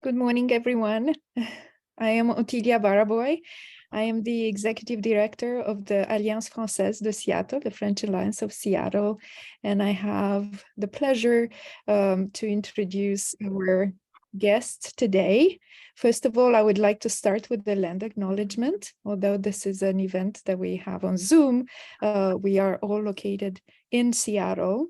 Good morning, everyone. I am Otilia Baraboy. I am the Executive Director of the Alliance Française de Seattle, the French Alliance of Seattle, and I have the pleasure to introduce our guest today. First of all, I would like to start with the land acknowledgement. Although this is an event that we have on Zoom, we are all located in Seattle,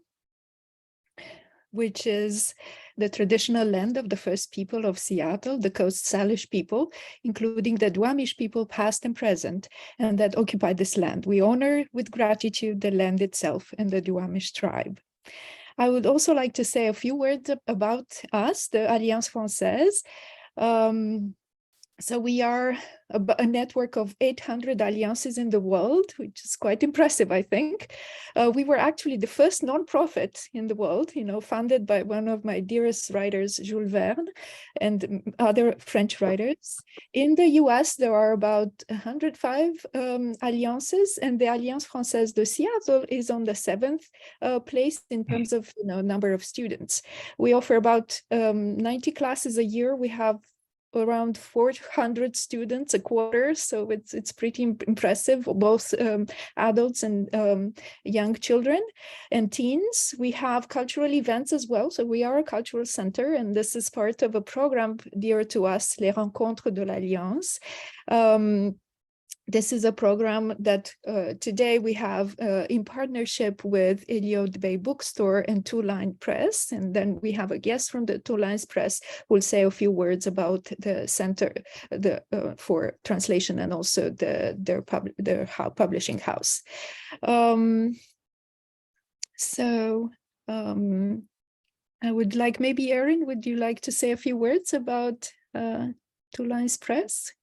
which is the traditional land of the first people of Seattle, the Coast Salish people, including the Duwamish people, past and present, and that occupy this land. We honor with gratitude the land itself and the Duwamish tribe. I would also like to say a few words about us, the Alliance Française. So we are a network of 800 alliances in the world, which is quite impressive, I think. We were actually the first nonprofit in the world, founded by one of my dearest writers, Jules Verne, and other French writers. In the US, there are about 105 alliances, and the Alliance Française de Seattle is on the 7th place in terms of number of students. We offer about 90 classes a year. We have around 400 students a quarter, so it's pretty impressive, both adults and young children and teens. We have cultural events as well, so we are a cultural center, and this is part of a program dear to us, Les Rencontres de l'Alliance. This is a program that today we have in partnership with Elliott Bay Bookstore and Two Line Press. And then we have a guest from the Two Lines Press who will say a few words about the center for translation and also their publishing house. I would like, maybe Erin, would you like to say a few words about Two Lines Press?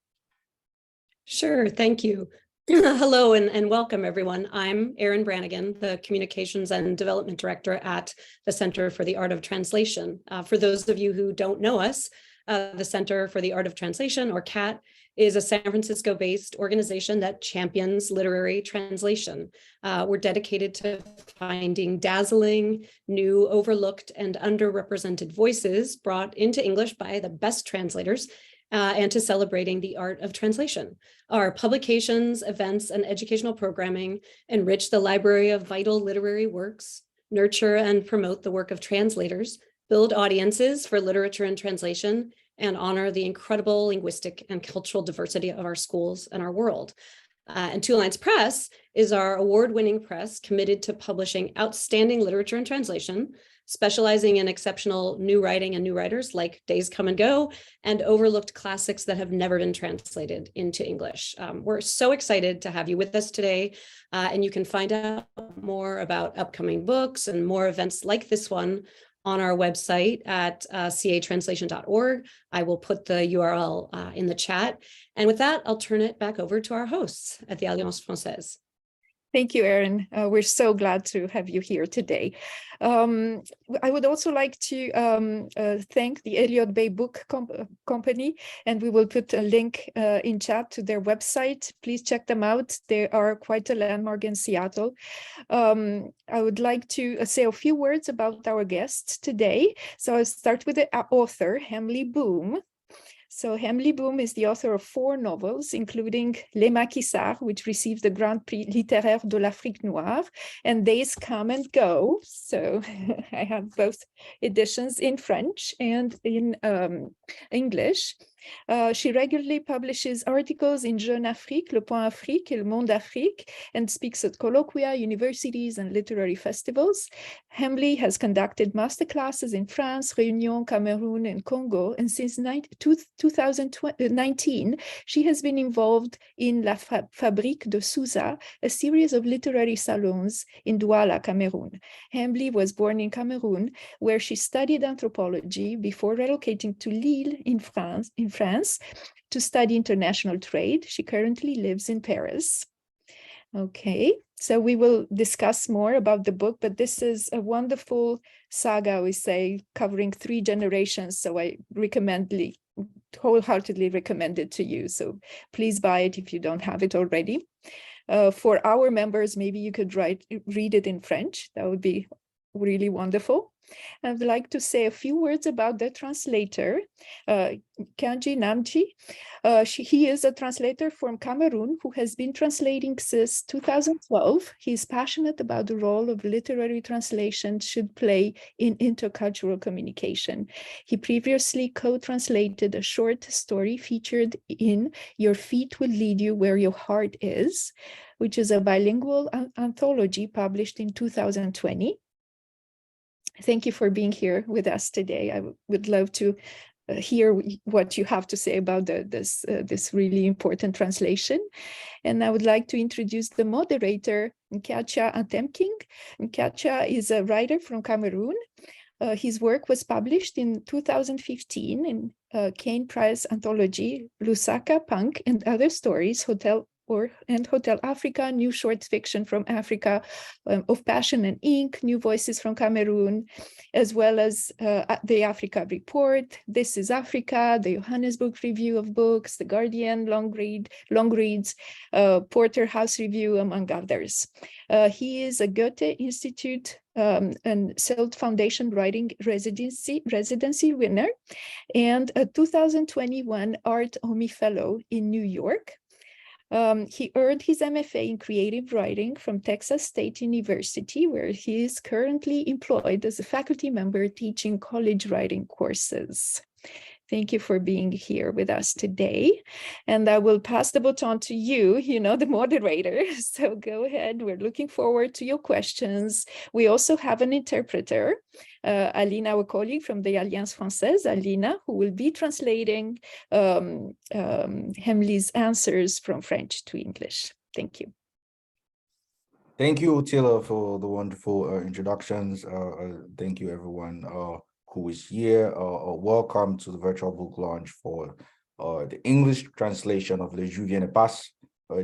Sure, thank you. Hello and welcome, everyone. I'm Erin Brannigan, the Communications and Development Director at the Center for the Art of Translation. For those of you who don't know us, the Center for the Art of Translation, or CAT, is a San Francisco-based organization that champions literary translation. We're dedicated to finding dazzling, new, overlooked, and underrepresented voices brought into English by the best translators, and to celebrating the art of translation. Our publications, events, and educational programming enrich the library of vital literary works, nurture and promote the work of translators, build audiences for literature and translation, and honor the incredible linguistic and cultural diversity of our schools and our world. And Two Lines Press is our award-winning press committed to publishing outstanding literature and translation, specializing in exceptional new writing and new writers like Days Come and Go, and overlooked classics that have never been translated into English. We're so excited to have you with us today, and you can find out more about upcoming books and more events like this one on our website at catranslation.org. I will put the URL in the chat. And with that, I'll turn it back over to our hosts at the Alliance Française. Thank you, Erin. We're so glad to have you here today. I would also like to thank the Elliott Bay Book Company, and we will put a link in chat to their website. Please check them out. They are quite a landmark in Seattle. I would like to say a few words about our guests today. So I'll start with the author, Hemley Boum. So Hemley Boum is the author of 4 novels, including Les Maquisards, which received the Grand Prix littéraire de l'Afrique noire, and Days Come and Go. So I have both editions in French and in English. She regularly publishes articles in Jeune Afrique, Le Point Afrique, et Le Monde Afrique, and speaks at colloquia, universities, and literary festivals. Hemley has conducted masterclasses in France, Réunion, Cameroon, and Congo, and since 2019, she has been involved in La Fabrique de Souza, a series of literary salons in Douala, Cameroon. Hemley was born in Cameroon, where she studied anthropology before relocating to Lille in France to study international trade. She currently lives in Paris. Okay, so we will discuss more about the book, but this is a wonderful saga, we say, covering 3 generations. So I wholeheartedly recommend it to you. So please buy it if you don't have it already. For our members, maybe you could read it in French. That would be really wonderful. I would like to say a few words about the translator, Nchanji Njamnsi. He is a translator from Cameroon who has been translating since 2012. He's passionate about the role of literary translation should play in intercultural communication. He previously co-translated a short story featured in Your Feet Will Lead You Where Your Heart Is, which is a bilingual anthology published in 2020. Thank you for being here with us today. I would love to hear what you have to say about this really important translation. And I would like to introduce the moderator, Nkiacha Atemnkeng. Nkiacha is a writer from Cameroon. His work was published in 2015 in Kane Prize anthology, Lusaka, Punk, and Other Stories, Hotel Africa, New Short Fiction from Africa, Of Passion and Ink, New Voices from Cameroon, as well as the Africa Report, This is Africa, the Johannesburg Review of Books, the Guardian Long Reads, Porter House Review, among others. He is a Goethe Institute and Selt Foundation Writing Residency winner and a 2021 Art OMI Fellow in New York. He earned his MFA in creative writing from Texas State University, where he is currently employed as a faculty member teaching college writing courses. Thank you for being here with us today. And I will pass the baton to you, the moderator. So go ahead. We're looking forward to your questions. We also have an interpreter, Alina, our colleague from the Alliance Française, Alina, who will be translating Hemley's answers from French to English. Thank you. Thank you, Tila, for the wonderful introductions. Thank you, everyone who is here. Welcome to the virtual book launch for the English translation of Le Je Viens de Passe,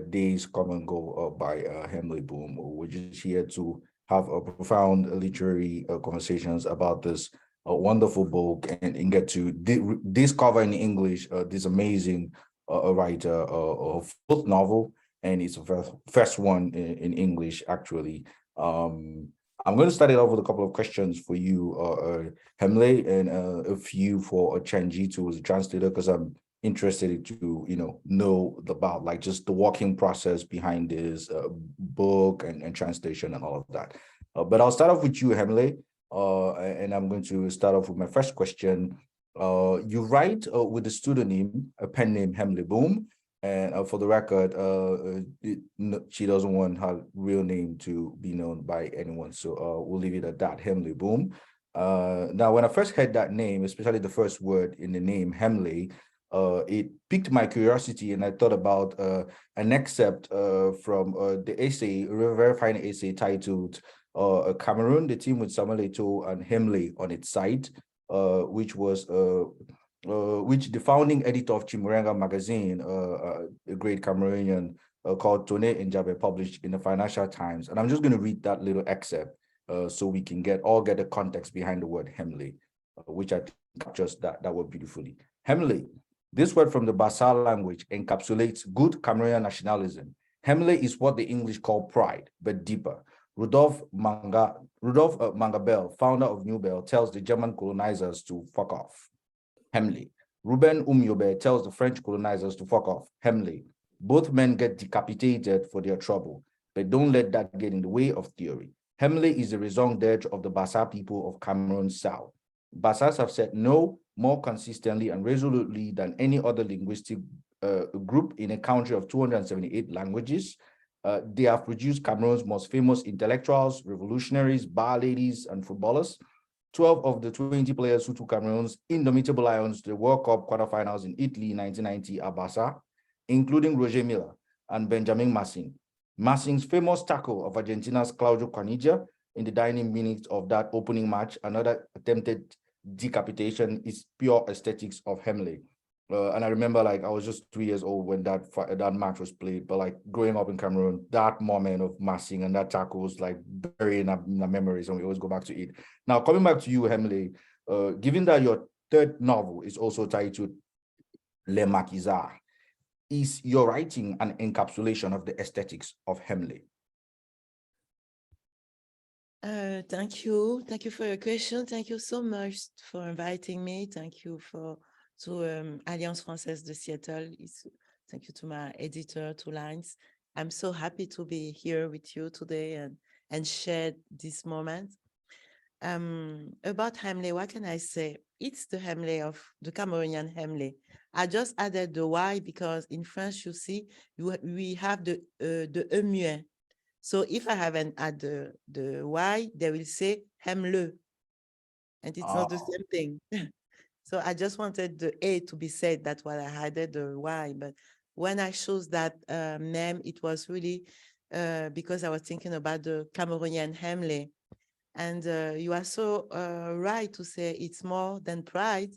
Days Come and Go by Hemley Boum. We're just here to have a profound literary conversations about this wonderful book and get to discover in English this amazing writer of both novel, and it's the first one in English, actually. I'm going to start it off with a couple of questions for you, Hemley, and a few for Nchanji too as a translator, because I'm interested to know about like just the working process behind this book and translation and all of that. But I'll start off with you, Hemley, and I'm going to start off with my first question. You write with the pseudonym, a pen name, Hemley Boum. And for the record, she doesn't want her real name to be known by anyone. So we'll leave it at that, Hemley Boum. Now, when I first heard that name, especially the first word in the name, Hemley, it piqued my curiosity. And I thought about an excerpt from the essay, a very fine essay titled Cameroon, the team with Samuel Eto'o and Hemley on its site, which the founding editor of Chimurenga magazine, a great Cameroonian called Tone Njabe, published in the Financial Times. And I'm just going to read that little excerpt so we can get the context behind the word Hemley, which I think captures that word beautifully. Hemley, this word from the Bassa language encapsulates good Cameroonian nationalism. Hemley is what the English call pride, but deeper. Rudolf Mangabell, founder of New Bell, tells the German colonizers to fuck off. Hemley. Ruben Umyobe tells the French colonizers to fuck off. Hemley. Both men get decapitated for their trouble, but don't let that get in the way of theory. Hemley is the raison d'etre of the Bassa people of Cameroon's south. Bassas have said no more consistently and resolutely than any other linguistic group in a country of 278 languages. They have produced Cameroon's most famous intellectuals, revolutionaries, bar ladies, and footballers. 12 of the 20 players who took Cameroon's indomitable Lions to the World Cup quarterfinals in Italy in 1990 are Bassa, including Roger Milla and Benjamin Massing. Massing's famous tackle of Argentina's Claudio Caniggia in the dying minutes of that opening match, another attempted decapitation, is pure aesthetics of Hemley. And I remember, like, I was just 3 years old when that match was played, but like growing up in Cameroon, that moment of Massing and that tackle was like buried in our memories, and we always go back to it. Now, coming back to you, Hemley, given that your third novel is also titled Les Maquisards, is your writing an encapsulation of the aesthetics of Hemley? Thank you. Thank you for your question. Thank you so much for inviting me. Thank you to Alliance Française de Seattle. Thank you to my editor, to Lines. I'm so happy to be here with you today and share this moment. About Hemley, what can I say? It's the Hemley of the Cameroonian Hemley. I just added the Y because in French, you see, we have the muet. So if I haven't add the Y, they will say Hemle, and it's not the same thing. So I just wanted the A to be said. That's why I added the Y. But when I chose that name, it was really because I was thinking about the Cameroonian Hemle. And you are so right to say it's more than pride.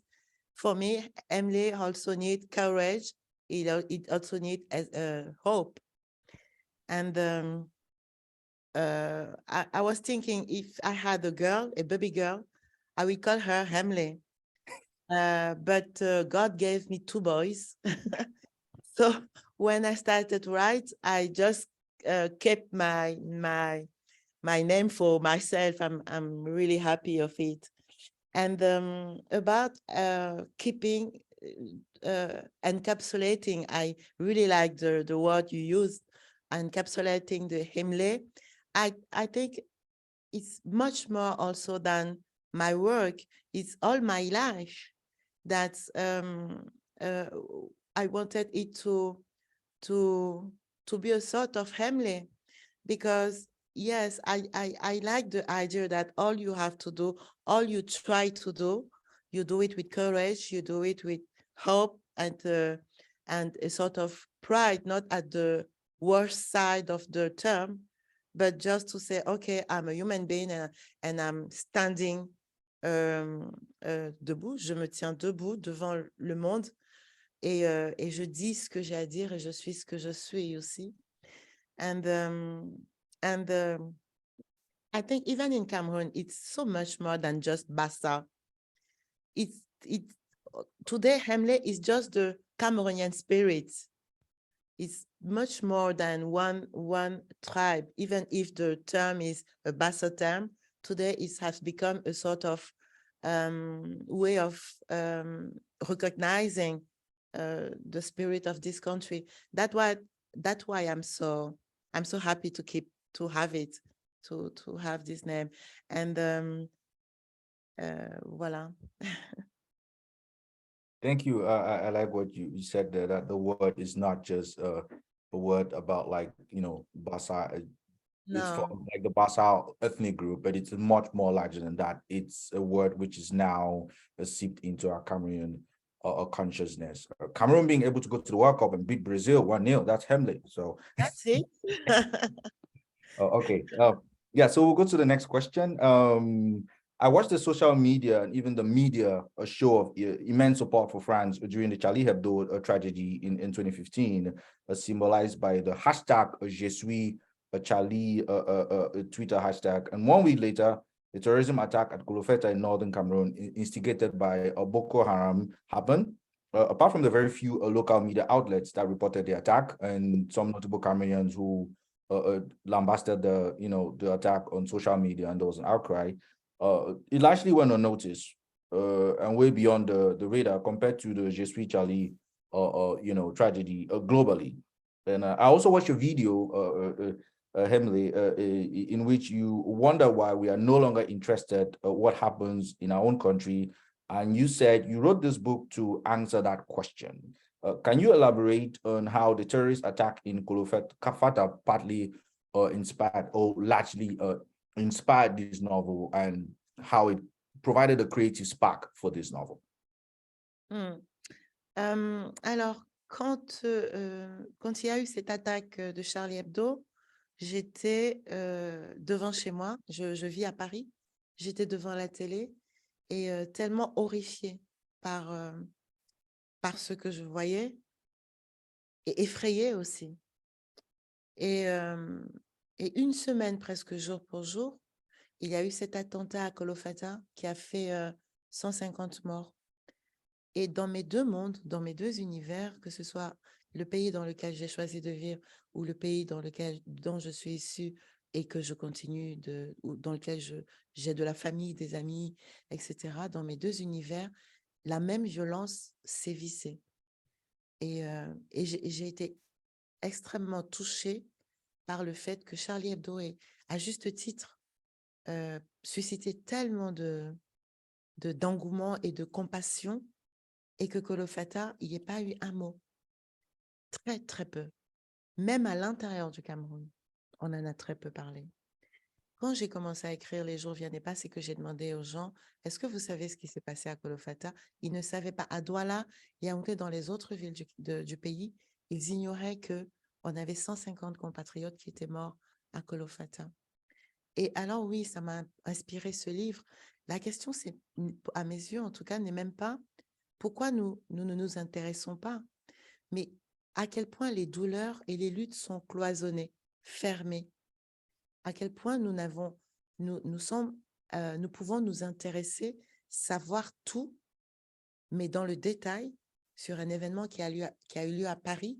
For me, Hemle also needs courage. It also needs hope. And I was thinking if I had a girl, a baby girl, I would call her Hemley. But God gave me two boys. So when I started to write, I just kept my name for myself. I'm really happy of it. And about keeping, encapsulating, I really like the word you used, encapsulating the Hemley. I think it's much more also than my work. It's all my life. That's I wanted it to be a sort of Hemley, because yes, I like the idea that all you have to do, all you try to do, you do it with courage, you do it with hope and a sort of pride, not at the worst side of the term, but just to say, okay, I'm a human being and I'm standing debout, je me tiens debout devant le monde et je dis ce que j'ai à dire et je suis ce que je suis aussi. And I think even in Cameroon, it's so much more than just Bassa. Today, Hemley is just the Cameroonian spirit. It's much more than one tribe, even if the term is a Bassa term. Today, it has become a sort of way of recognizing the spirit of this country. That's why I'm so happy to have it, to have this name. And voila. Thank you. I like what you said there, that the word is not just a word about, like, Bassa. It's No. from like the Bassa ethnic group, but it's much more larger than that. It's a word which is now seeped into our Cameroon consciousness. Cameroon being able to go to the World Cup and beat Brazil 1-0, that's Hemley. So That's it. okay. Yeah, so we'll go to the next question. I watched the social media and even the media a show of immense support for France during the Charlie Hebdo tragedy in 2015, symbolized by the hashtag Je suis Charlie Twitter hashtag. And 1 week later, the terrorism attack at Kolofeta in northern Cameroon, instigated by Boko Haram, happened. Apart from the very few local media outlets that reported the attack and some notable Cameroonians who lambasted the attack on social media, and there was an outcry, it largely went unnoticed and way beyond the radar compared to the Je suis Charlie tragedy globally. And I also watched a video, Hemley, in which you wonder why we are no longer interested what happens in our own country. And you said you wrote this book to answer that question. Can you elaborate on how the terrorist attack in Kolofeta partly inspired or largely inspired this novel, and how it provided a creative spark for this novel? Alors, quand il y a eu cette attaque de Charlie Hebdo, j'étais devant chez moi, je vis à Paris, j'étais devant la télé et tellement horrifiée par ce que je voyais et effrayée aussi. Et une semaine presque jour pour jour, il y a eu cet attentat à Kolofeta qui a fait 150 morts. Et dans mes deux mondes, dans mes deux univers, que ce soit le pays dans lequel j'ai choisi de vivre ou le pays dont je suis issue, et que je continue dans lequel j'ai de la famille, des amis, etc., dans mes deux univers, la même violence sévissait. Et j'ai été extrêmement touchée par le fait que Charlie Hebdo ait, à juste titre, suscité tellement d'engouement et de compassion, et que Kolofata, il n'y ait pas eu un mot. Très, très peu. Même à l'intérieur du Cameroun, on en a très peu parlé. Quand j'ai commencé à écrire Les jours viennent et passent et que j'ai demandé aux gens, est-ce que vous savez ce qui s'est passé à Kolofata? Ils ne savaient pas. À Douala, Yaoundé, dans les autres villes du pays, ils ignoraient qu'on avait 150 compatriotes qui étaient morts à Kolofata. Et alors oui, ça m'a inspiré ce livre. La question, c'est, à mes yeux en tout cas, n'est même pas pourquoi nous ne nous intéressons pas, mais à quel point les douleurs et les luttes sont cloisonnées, fermées, à quel point nous pouvons nous intéresser, savoir tout, mais dans le détail, sur un événement qui a eu lieu à Paris,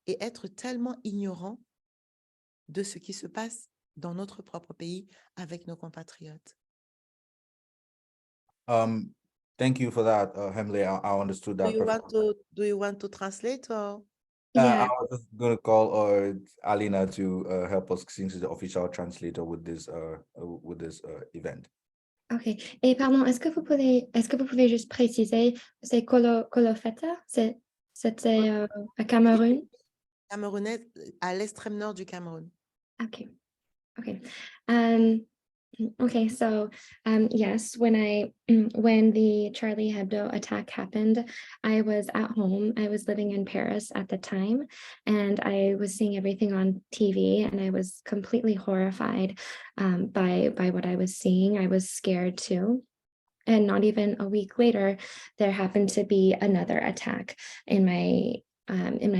et être tellement ignorant de ce qui se passe dans notre propre pays avec nos compatriotes. Thank you for that, Hemley. I understood that perfectly. Do you want to translate or? I Yeah. was just going to call Alina to help us since she's the official translator with this event. OK. Et pardon, est-ce que vous pouvez juste préciser, c'est Kolofata? C'était à Cameroun? Camerounais, à l'extrême nord du Cameroun. Okay. Okay. Okay, so yes, when the Charlie Hebdo attack happened, I was at home. I was living in Paris at the time, and I was seeing everything on TV, and I was completely horrified by what I was seeing. I was scared too. And not even a week later, there happened to be another attack in my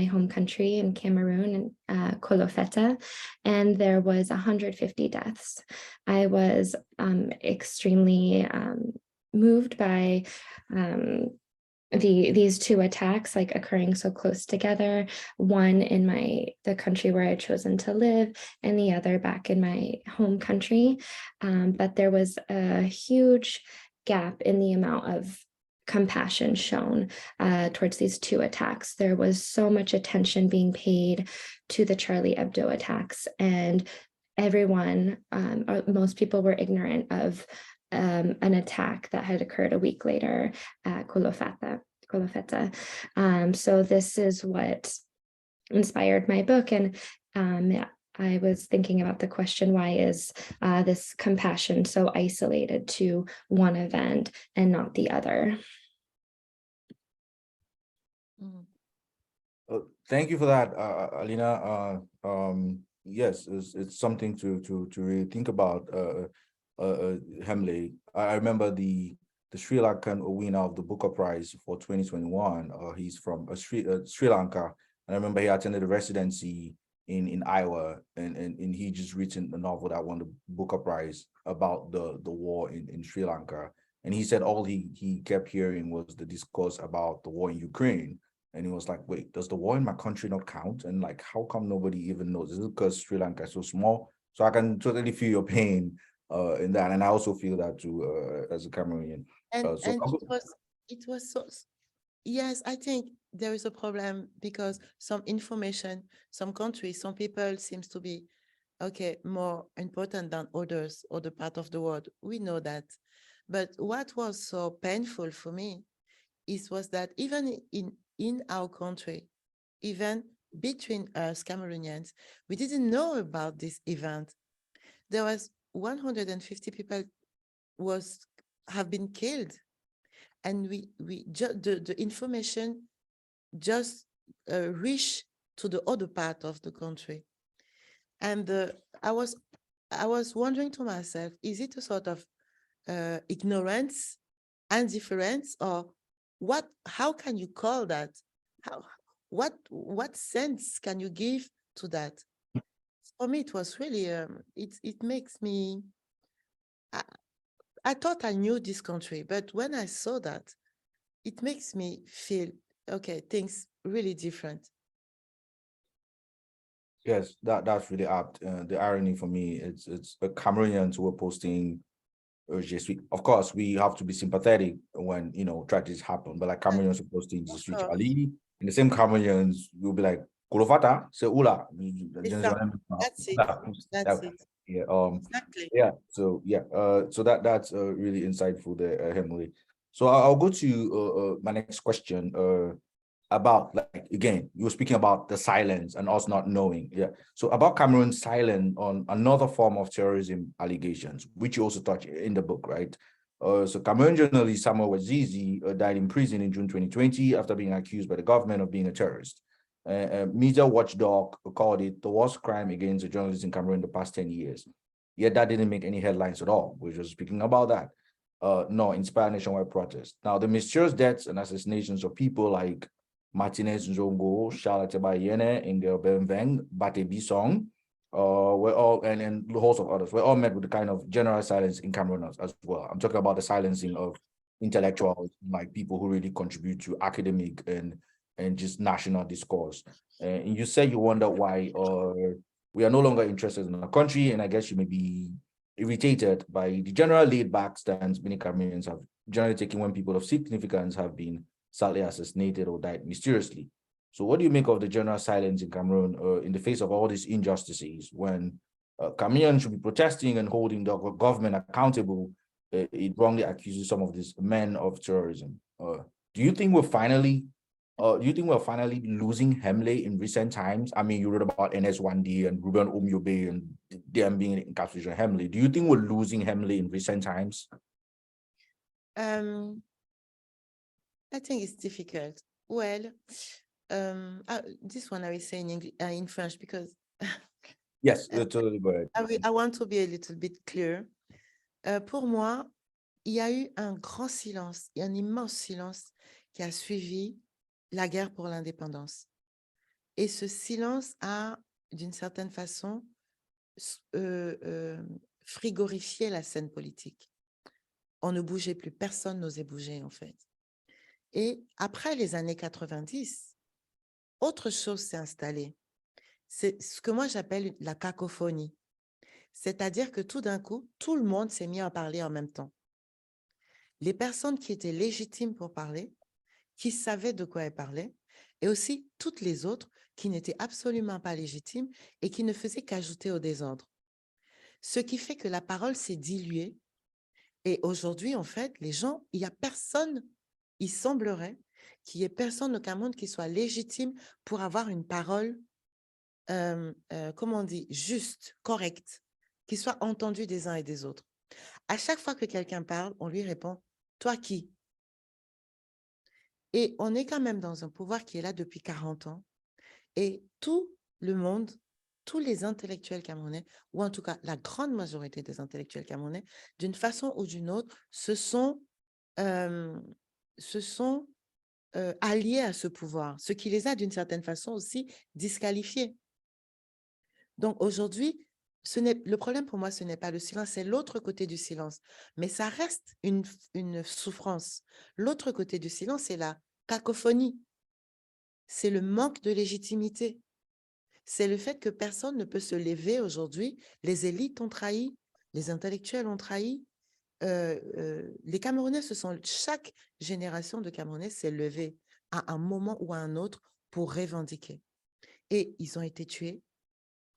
home country in Cameroon, in Kolofeta, and there was 150 deaths. I was extremely moved by these two attacks, like, occurring so close together, one in the country where I had chosen to live and the other back in my home country. But there was a huge gap in the amount of compassion shown towards these two attacks. There was so much attention being paid to the Charlie Hebdo attacks, and everyone, most people, were ignorant of an attack that had occurred a week later at Kolofeta. So this is what inspired my book, and I was thinking about the question, why is this compassion so isolated to one event and not the other? Thank you for that, Alina. Yes, it's something to really think about. Hemley, I remember the Sri Lankan winner of the Booker Prize for 2021. He's from Sri Lanka, and I remember he attended a residency in Iowa, and he just written a novel that won the Booker Prize about the war in Sri Lanka. And he said all he kept hearing was the discourse about the war in Ukraine. And he was like, wait, does the war in my country not count? And like, how come nobody even knows? Is it because Sri Lanka is so small? So I can totally feel your pain in that. And I also feel that too as a Cameroonian. And it was so, yes, I think there is a problem because some information, some countries, some people seems to be, okay, more important than others, other part of the world. We know that. But what was so painful for me was that even in our country, even between us Cameroonians, we didn't know about this event. There was 150 people have been killed, and the information just reached to the other part of the country. And I was wondering to myself, is it a sort of ignorance, indifference, or what? How can you call that? What sense can you give to that? For me, it was really it makes me. I thought I knew this country, but when I saw that, it makes me feel, okay, things really different. Yes, that's really apt. The irony for me, it's the Cameroonians who were posting Je suis. Of course, we have to be sympathetic when tragedies happen, but like Cameroonians were posting Je Of suis course. Charlie, and the same Cameroonians will be like Kolofata, c'est oula. It's that. That's it. That's it. Yeah. Exactly. Yeah. So yeah. So that's really insightful there, Hemley. So I'll go to my next question. About, like, again, you were speaking about the silence and us not knowing. Yeah. So about Cameroon's silence on another form of terrorism allegations, which you also touch in the book, right? So Cameroon journalist Samuel Wazizi died in prison in June 2020 after being accused by the government of being a terrorist. Media watchdog called it the worst crime against a journalist in Cameroon in the past 10 years. Yet that didn't make any headlines at all. We're just speaking about that. No, inspire nationwide protests. Now, the mysterious deaths and assassinations of people like Martinez Njongo, Charlotte Bayene, Ingel Benveng, Bate Bisong, we're all, and a host of others, we're all met with the kind of general silence in Cameroon as well. I'm talking about the silencing of intellectuals, like people who really contribute to academic and just national discourse. And you said you wonder why we are no longer interested in our country, and I guess you may be irritated by the general laid-back stance many Cameroonians have generally taken when people of significance have been sadly assassinated or died mysteriously. So what do you make of the general silence in Cameroon in the face of all these injustices when Cameroonians should be protesting and holding the government accountable? It wrongly accuses some of these men of terrorism. Do you think we're finally losing Hemley in recent times? I mean, you read about NS1D and Ruben Omyobe and them being in captured Hemley. Do you think we're losing Hemley in recent times? I think it's difficult. Well, this one I will say in French because yes, totally go ahead. I want to be a little bit clear. Pour moi, il y a eu un grand silence, un immense silence qui a suivi la guerre pour l'indépendance. Et ce silence a, d'une certaine façon, frigorifié la scène politique. On ne bougeait plus, personne n'osait bouger en fait. Et après les années 90, autre chose s'est installée. C'est ce que moi j'appelle la cacophonie. C'est-à-dire que tout d'un coup, tout le monde s'est mis à parler en même temps. Les personnes qui étaient légitimes pour parler, qui savaient de quoi elles parlaient, et aussi toutes les autres qui n'étaient absolument pas légitimes et qui ne faisaient qu'ajouter au désordre. Ce qui fait que la parole s'est diluée. Et aujourd'hui, en fait, les gens, il n'y a personne, il semblerait qu'il n'y ait personne au Cameroun qui soit légitime pour avoir une parole, comment on dit, juste, correcte, qui soit entendue des uns et des autres. À chaque fois que quelqu'un parle, on lui répond « Toi qui ?» Et on est quand même dans un pouvoir qui est là depuis 40 ans. Et tout le monde, tous les intellectuels camerounais, ou en tout cas la grande majorité des intellectuels camerounais, d'une façon ou d'une autre, se sont alliés à ce pouvoir, ce qui les a d'une certaine façon aussi disqualifiés. Donc aujourd'hui, le problème pour moi, ce n'est pas le silence, c'est l'autre côté du silence. Mais ça reste une souffrance. L'autre côté du silence, c'est la cacophonie. C'est le manque de légitimité. C'est le fait que personne ne peut se lever aujourd'hui. Les élites ont trahi, les intellectuels ont trahi. Les Camerounais, chaque génération de Camerounais s'est levée à un moment ou à un autre pour revendiquer. Et ils ont été tués.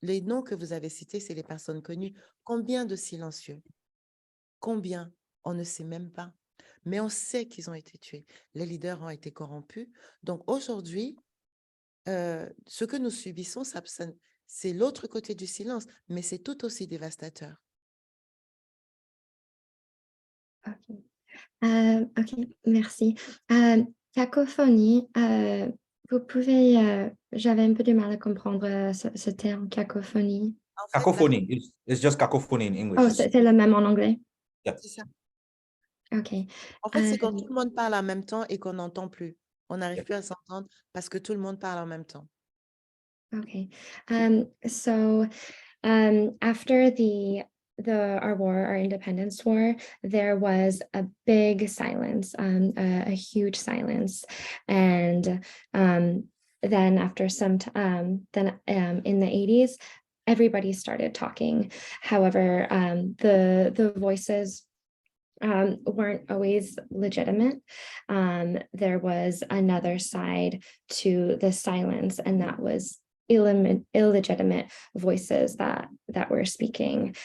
Les noms que vous avez cités, c'est les personnes connues. Combien de silencieux? Combien? On ne sait même pas. Mais on sait qu'ils ont été tués. Les leaders ont été corrompus. Donc aujourd'hui, ce que nous subissons, c'est l'autre côté du silence, mais c'est tout aussi dévastateur. Ok, merci. Cacophonie, vous pouvez, j'avais un peu du mal à comprendre ce terme, cacophonie. En fait, Cacophony, it's just cacophony in English. Oh, c'est le même en anglais? Yeah. C'est ça. Ok. En fait, c'est quand tout le monde parle en même temps et qu'on n'entend plus. On n'arrive plus à s'entendre parce que tout le monde parle en même temps. Okay. So after our independence war, there was a big silence, a huge silence, and then after some in the 80s, everybody started talking. However, the voices weren't always legitimate. There was another side to the silence, and that was illegitimate voices that were speaking.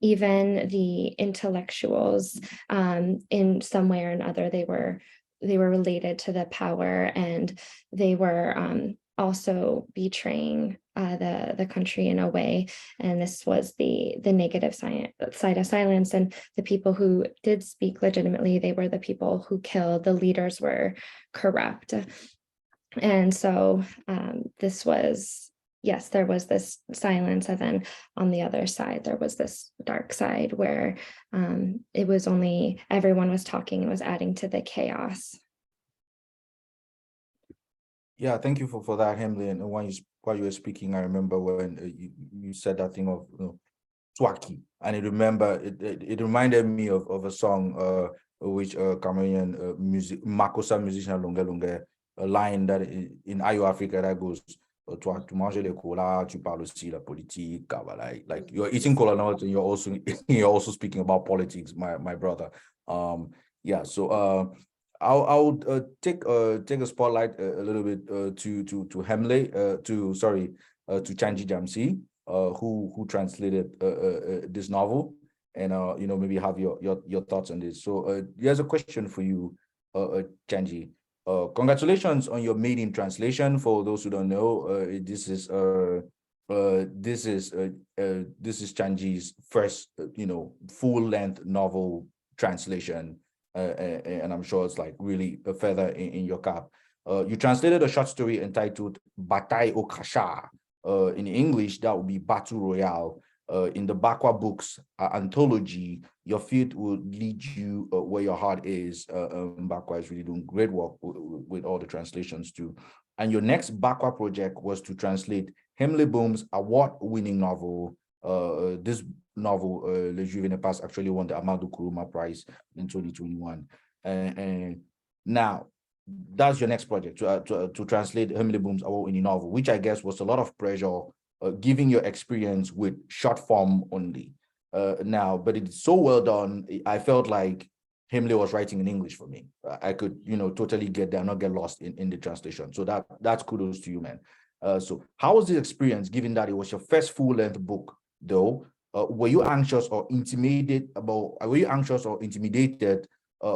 Even the intellectuals, in some way or another, they were related to the power, and they were also betraying the country in a way. And this was the negative side of silence. And the people who did speak legitimately, they were the people who killed. The leaders were corrupt. And so this was, yes, there was this silence. And then on the other side, there was this dark side where it was only everyone was talking and was adding to the chaos. Yeah, thank you for that, Hemley. And while you were speaking, I remember when you said that thing of Swaki, and it reminded me of a song which Cameroonian Makossa musician Longue Longue, a line that in Ayo Africa that goes, toi tu manges les cola, tu parles aussi la politique, like you're eating cola now and you're also speaking about politics, my brother. Yeah, so I'll take a spotlight a little bit to Hemley, to Nchanji Njamnsi, who translated this novel, and maybe have your thoughts on this. So here's a question for you, Nchanji. Congratulations on your maiden translation. For those who don't know, this is Nchanji's first full-length novel translation. And I'm sure it's like really a feather in your cap. You translated a short story entitled Bataille au Crachat. In English, that would be Battle Royale. In the Bakwa Books anthology, Your Feet Will Lead You Where Your Heart Is. Bakwa is really doing great work with all the translations too. And your next Bakwa project was to translate Hemley Boum's award-winning novel. This novel, Le Juve n'est pas, actually won the Amadou Nkrumah Prize in 2021. And now, that's your next project, to translate Hemley Boum's award-winning novel, which I guess was a lot of pressure, given your experience with short form only. Now, but it's so well done. I felt like Hemley was writing in English for me. I could, totally get there, not get lost in the translation. So that's kudos to you, man. So how was the experience, given that it was your first full-length book, though? Were you anxious or intimidated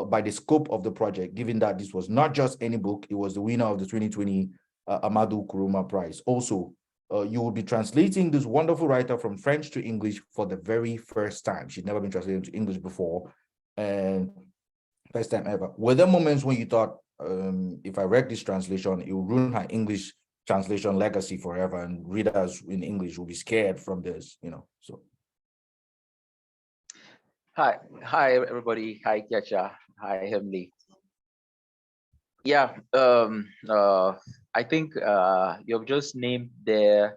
by the scope of the project, given that this was not just any book, it was the winner of the 2020 Amadou Nkrumah Prize? Also, you will be translating this wonderful writer from French to English for the very first time. She'd never been translated to English before, and first time ever. Were there moments when you thought, if I read this translation, it will ruin her English translation legacy forever, and readers in English will be scared from this, so. Hi, everybody. Hi, Nkiacha. Hi, Hemley. Yeah, I think you've just named the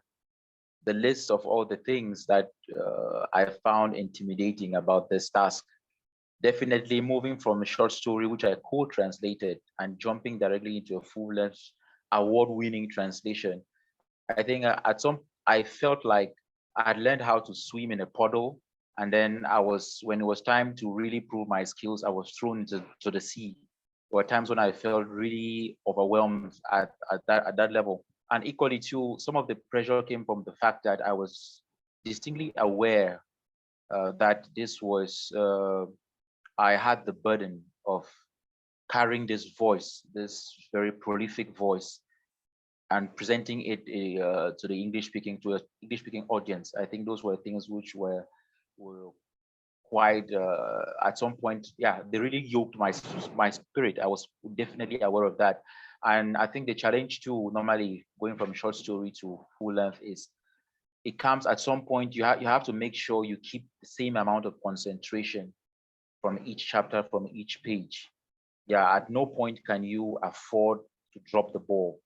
list of all the things that I found intimidating about this task. Definitely moving from a short story, which I co-translated, and jumping directly into a full-length award-winning translation. I think I felt like I had learned how to swim in a puddle. And then when it was time to really prove my skills, I was thrown into the sea. There were times when I felt really overwhelmed at that level. And equally too, some of the pressure came from the fact that I was distinctly aware that this was, I had the burden of carrying this voice, this very prolific voice, and presenting it to an English-speaking audience. I think those were things which were quite at some point, yeah, they really yoked my spirit. I was definitely aware of that. And I think the challenge too, normally going from short story to full length, is it comes at some point, you have to make sure you keep the same amount of concentration from each chapter, from each page. Yeah, at no point can you afford to drop the ball.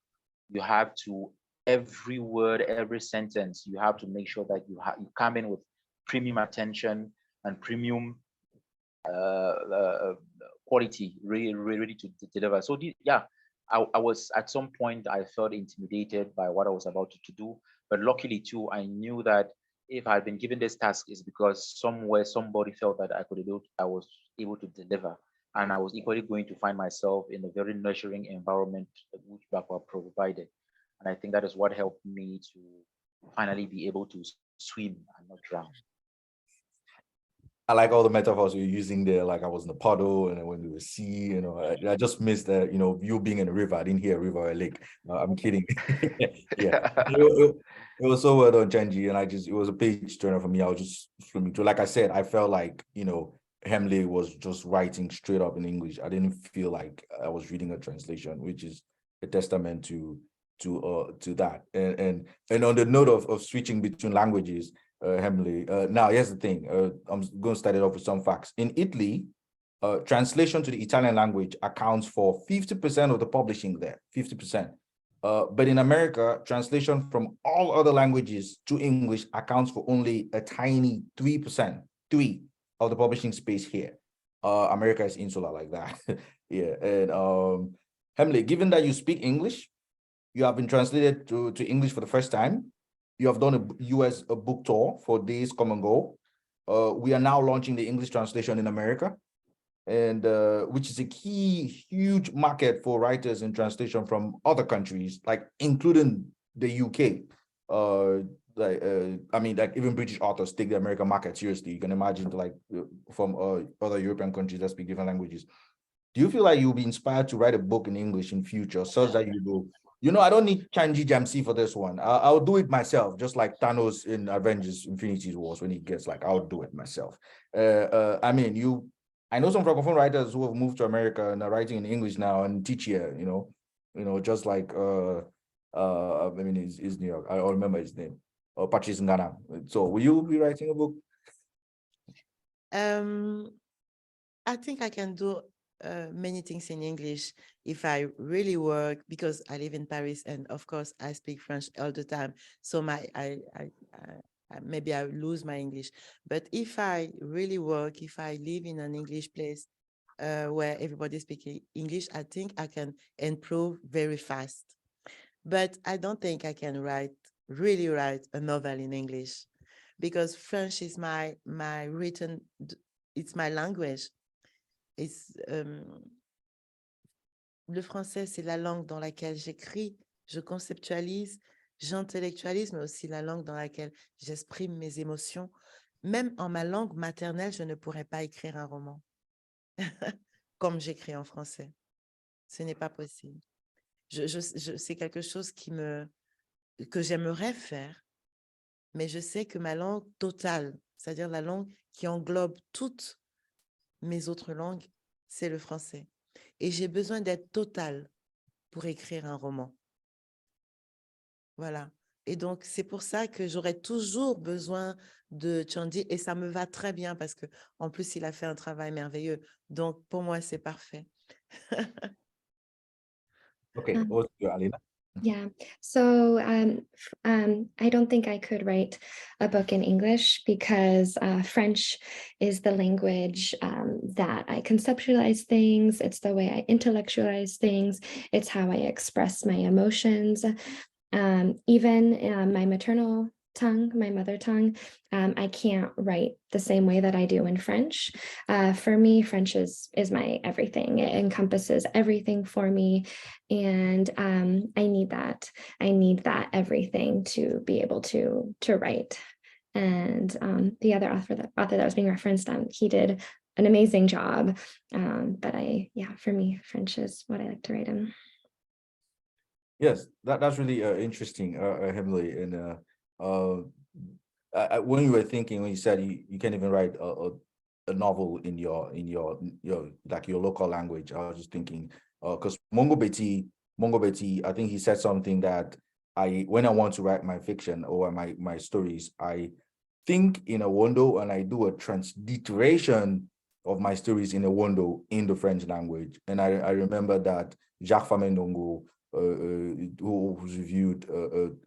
You have to, every word, every sentence, you have to make sure that you come in with premium attention and premium quality, really ready to deliver. So yeah, I was at some point I felt intimidated by what I was about to do, but luckily too, I knew that if I had been given this task, is because somewhere somebody felt that I was able to deliver, and I was equally going to find myself in a very nurturing environment which Bakwa provided, and I think that is what helped me to finally be able to swim and not drown. I like all the metaphors you're using there. Like I was in a puddle and I went to the sea. You know, I just missed that. You know, you being in a river. I didn't hear a river or a lake. I'm kidding. Yeah, it was so well done, Nchanji, and it was a page turner for me. I was just swimming through. Like I said, I felt like Hemley was just writing straight up in English. I didn't feel like I was reading a translation, which is a testament to that. And on the note of switching between languages. Hemley. Now, here's the thing. I'm going to start it off with some facts. In Italy, translation to the Italian language accounts for 50% of the publishing there, 50%. But in America, translation from all other languages to English accounts for only a tiny 3%, 3 of the publishing space here. America is insular like that. Yeah. And Hemley, given that you speak English, you have been translated to English for the first time. You have done a US book tour for Days Come and Go. We are now launching the English translation in America, and which is a huge market for writers in translation from other countries, like including the UK. I mean, like even British authors take the American market seriously. You can imagine, like from other European countries that speak different languages. Do you feel like you'll be inspired to write a book in English in future, such that you go, I don't need Nchanji Njamnsi for this one. I'll do it myself, just like Thanos in Avengers Infinity Wars when he gets like, I'll do it myself. I mean, I know some Francophone writers who have moved to America and are writing in English now and teach here, just like, I mean, his New York, I don't remember his name, Patrice Ngana. So will you be writing a book? I think I can do many things in English if I really work, because I live in Paris and of course I speak French all the time. So maybe I lose my English. But if I really work, if I live in an English place where everybody speaks English, I think I can improve very fast. But I don't think I can really write a novel in English, because French is my written, it's my language. Le français, c'est la langue dans laquelle j'écris, je conceptualise, j'intellectualise, mais aussi la langue dans laquelle j'exprime mes émotions. Même en ma langue maternelle, je ne pourrais pas écrire un roman comme j'écris en français. Ce n'est pas possible. C'est quelque chose que j'aimerais faire, mais je sais que ma langue totale, c'est-à-dire la langue qui englobe toutes mes autres langues, c'est le français. Et j'ai besoin d'être totale pour écrire un roman. Voilà. Et donc, c'est pour ça que j'aurais toujours besoin de Nchanji, et ça me va très bien parce que en plus, il a fait un travail merveilleux. Donc, pour moi, c'est parfait. Okay, over to you, Alina. Yeah, so I don't think I could write a book in English because French is the language that I conceptualize things. It's the way I intellectualize things. It's how I express my emotions. Even my maternal tongue, my mother tongue, I can't write the same way that I do in French. For me, French is my everything. It encompasses everything for me. And I need that. I need that everything to be able to write. And the other author that was being referenced, he did an amazing job. But for me, French is what I like to write in. Yes, that's really interesting, Hemley. And when you were thinking, when you said you can't even write a novel in your like your local language, I was just thinking, because Mongo Betty, I think he said something that when I want to write my fiction or my stories, I think in a Wondo and I do a transliteration of my stories in a Wondo in the French language. And I remember that Jacques Famendongo, who reviewed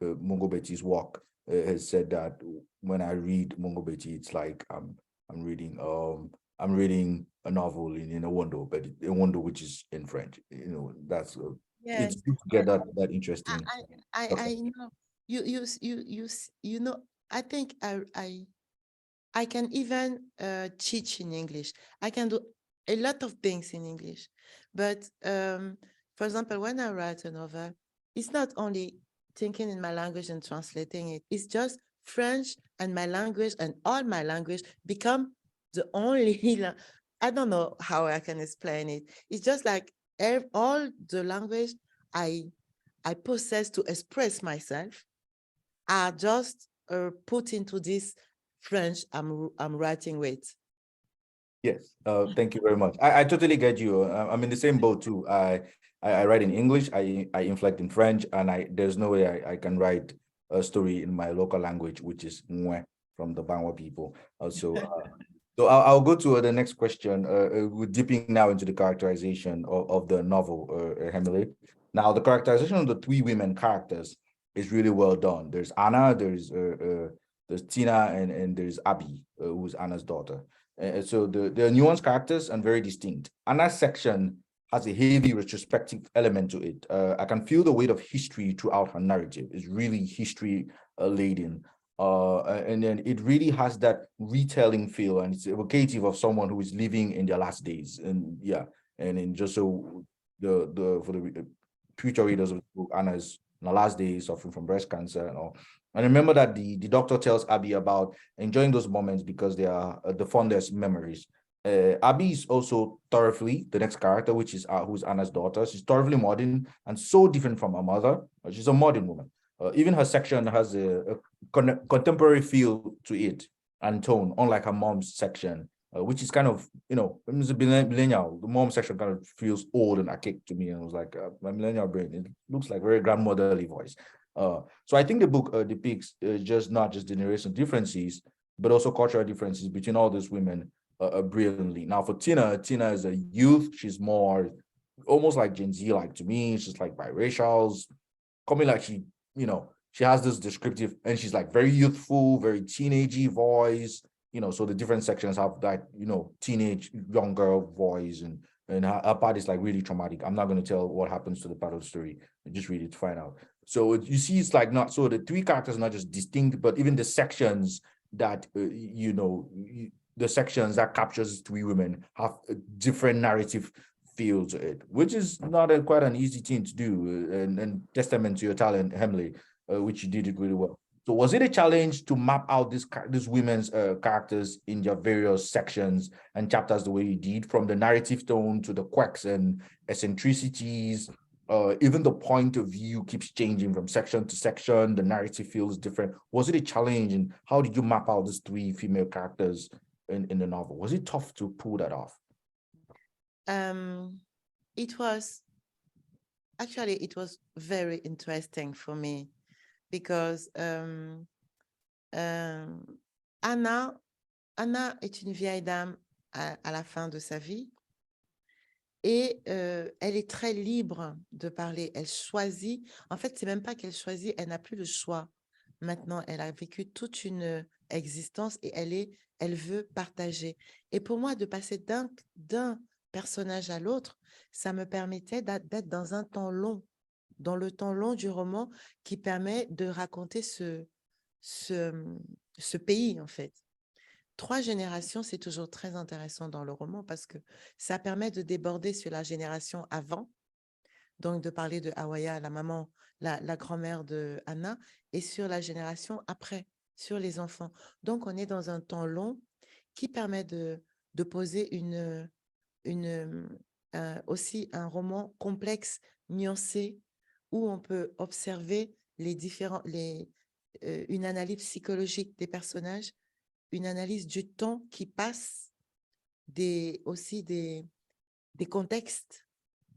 Mongo Betty's work, has said that when I read Mongo Betty, it's like I'm reading a novel in a Wondo, but a Wondo which is in French. That's it's Yes, good to get that interesting. I know you know. I think I can even teach in English. I can do a lot of things in English, but for example, when I write a novel, it's not only thinking in my language and translating it. It's just French and my language, and all my language become the only. I don't know how I can explain it. It's just like all the language I possess to express myself are just put into this French I'm writing with. Yes, thank you very much. I totally get you. I'm in the same boat too. I write in English, I inflect in French, and there's no way I can write a story in my local language, which is Mwe from the Bangwa people. So I'll go to the next question. We're dipping now into the characterization of the novel, Hemley. Now, the characterization of the three women characters is really well done. There's Anna, there's Tina, and there's Abby, who's Anna's daughter. So they're nuanced characters and very distinct. Anna's section has a heavy retrospective element to it. I can feel the weight of history throughout her narrative. It's really history laden. And then it really has that retelling feel, and it's evocative of someone who is living in their last days. And yeah, and then just so for the future readers of the book, Anna's in her last days suffering from breast cancer and all. And remember that the doctor tells Abby about enjoying those moments because they are the fondest memories. Abby is also thoroughly the next character, which is who's Anna's daughter. She's thoroughly modern and so different from her mother. She's a modern woman. Even her section has a contemporary feel to it and tone, unlike her mom's section, which is kind of, it's a millennial. The mom section kind of feels old and archaic to me. And I was like, my millennial brain, it looks like very grandmotherly voice. So I think the book depicts just not just generation differences, but also cultural differences between all these women brilliantly. Now for Tina is a youth. She's more almost like Gen Z, like to me. She's like biracials, coming like she has this descriptive, and she's like very youthful, very teenagey voice. So the different sections have that, teenage young girl voice, and her part is like really traumatic. I'm not going to tell what happens to the part of the story. Just read it to find out. So you see, it's like not so the three characters are not just distinct, but even the sections that the sections that captures three women have a different narrative feel to it, which is not quite an easy thing to do, and testament to your talent, Hemley, which you did it really well. So was it a challenge to map out these women's characters in their various sections and chapters the way you did, from the narrative tone to the quirks and eccentricities? Even the point of view keeps changing from section to section. The narrative feels different. Was it a challenge, and how did you map out these three female characters in the novel? Was it tough to pull that off? It was very interesting for me because Anna est une vieille dame à la fin de sa vie, et elle est très libre de parler. Elle choisit. En fait, c'est même pas qu'elle choisit, elle n'a plus le choix. Maintenant, elle a vécu toute une existence et elle veut partager. Et pour moi, de passer d'un personnage à l'autre, ça me permettait d'être dans un temps long, dans le temps long du roman, qui permet de raconter ce pays, en fait. 3 générations, c'est toujours très intéressant dans le roman parce que ça permet de déborder sur la génération avant, donc de parler de Awaya, la maman, la grand-mère de Anna, et sur la génération après, sur les enfants. Donc, on est dans un temps long qui permet de poser aussi un roman complexe, nuancé, où on peut observer une analyse psychologique des personnages, une analyse du temps qui passe, aussi des contextes.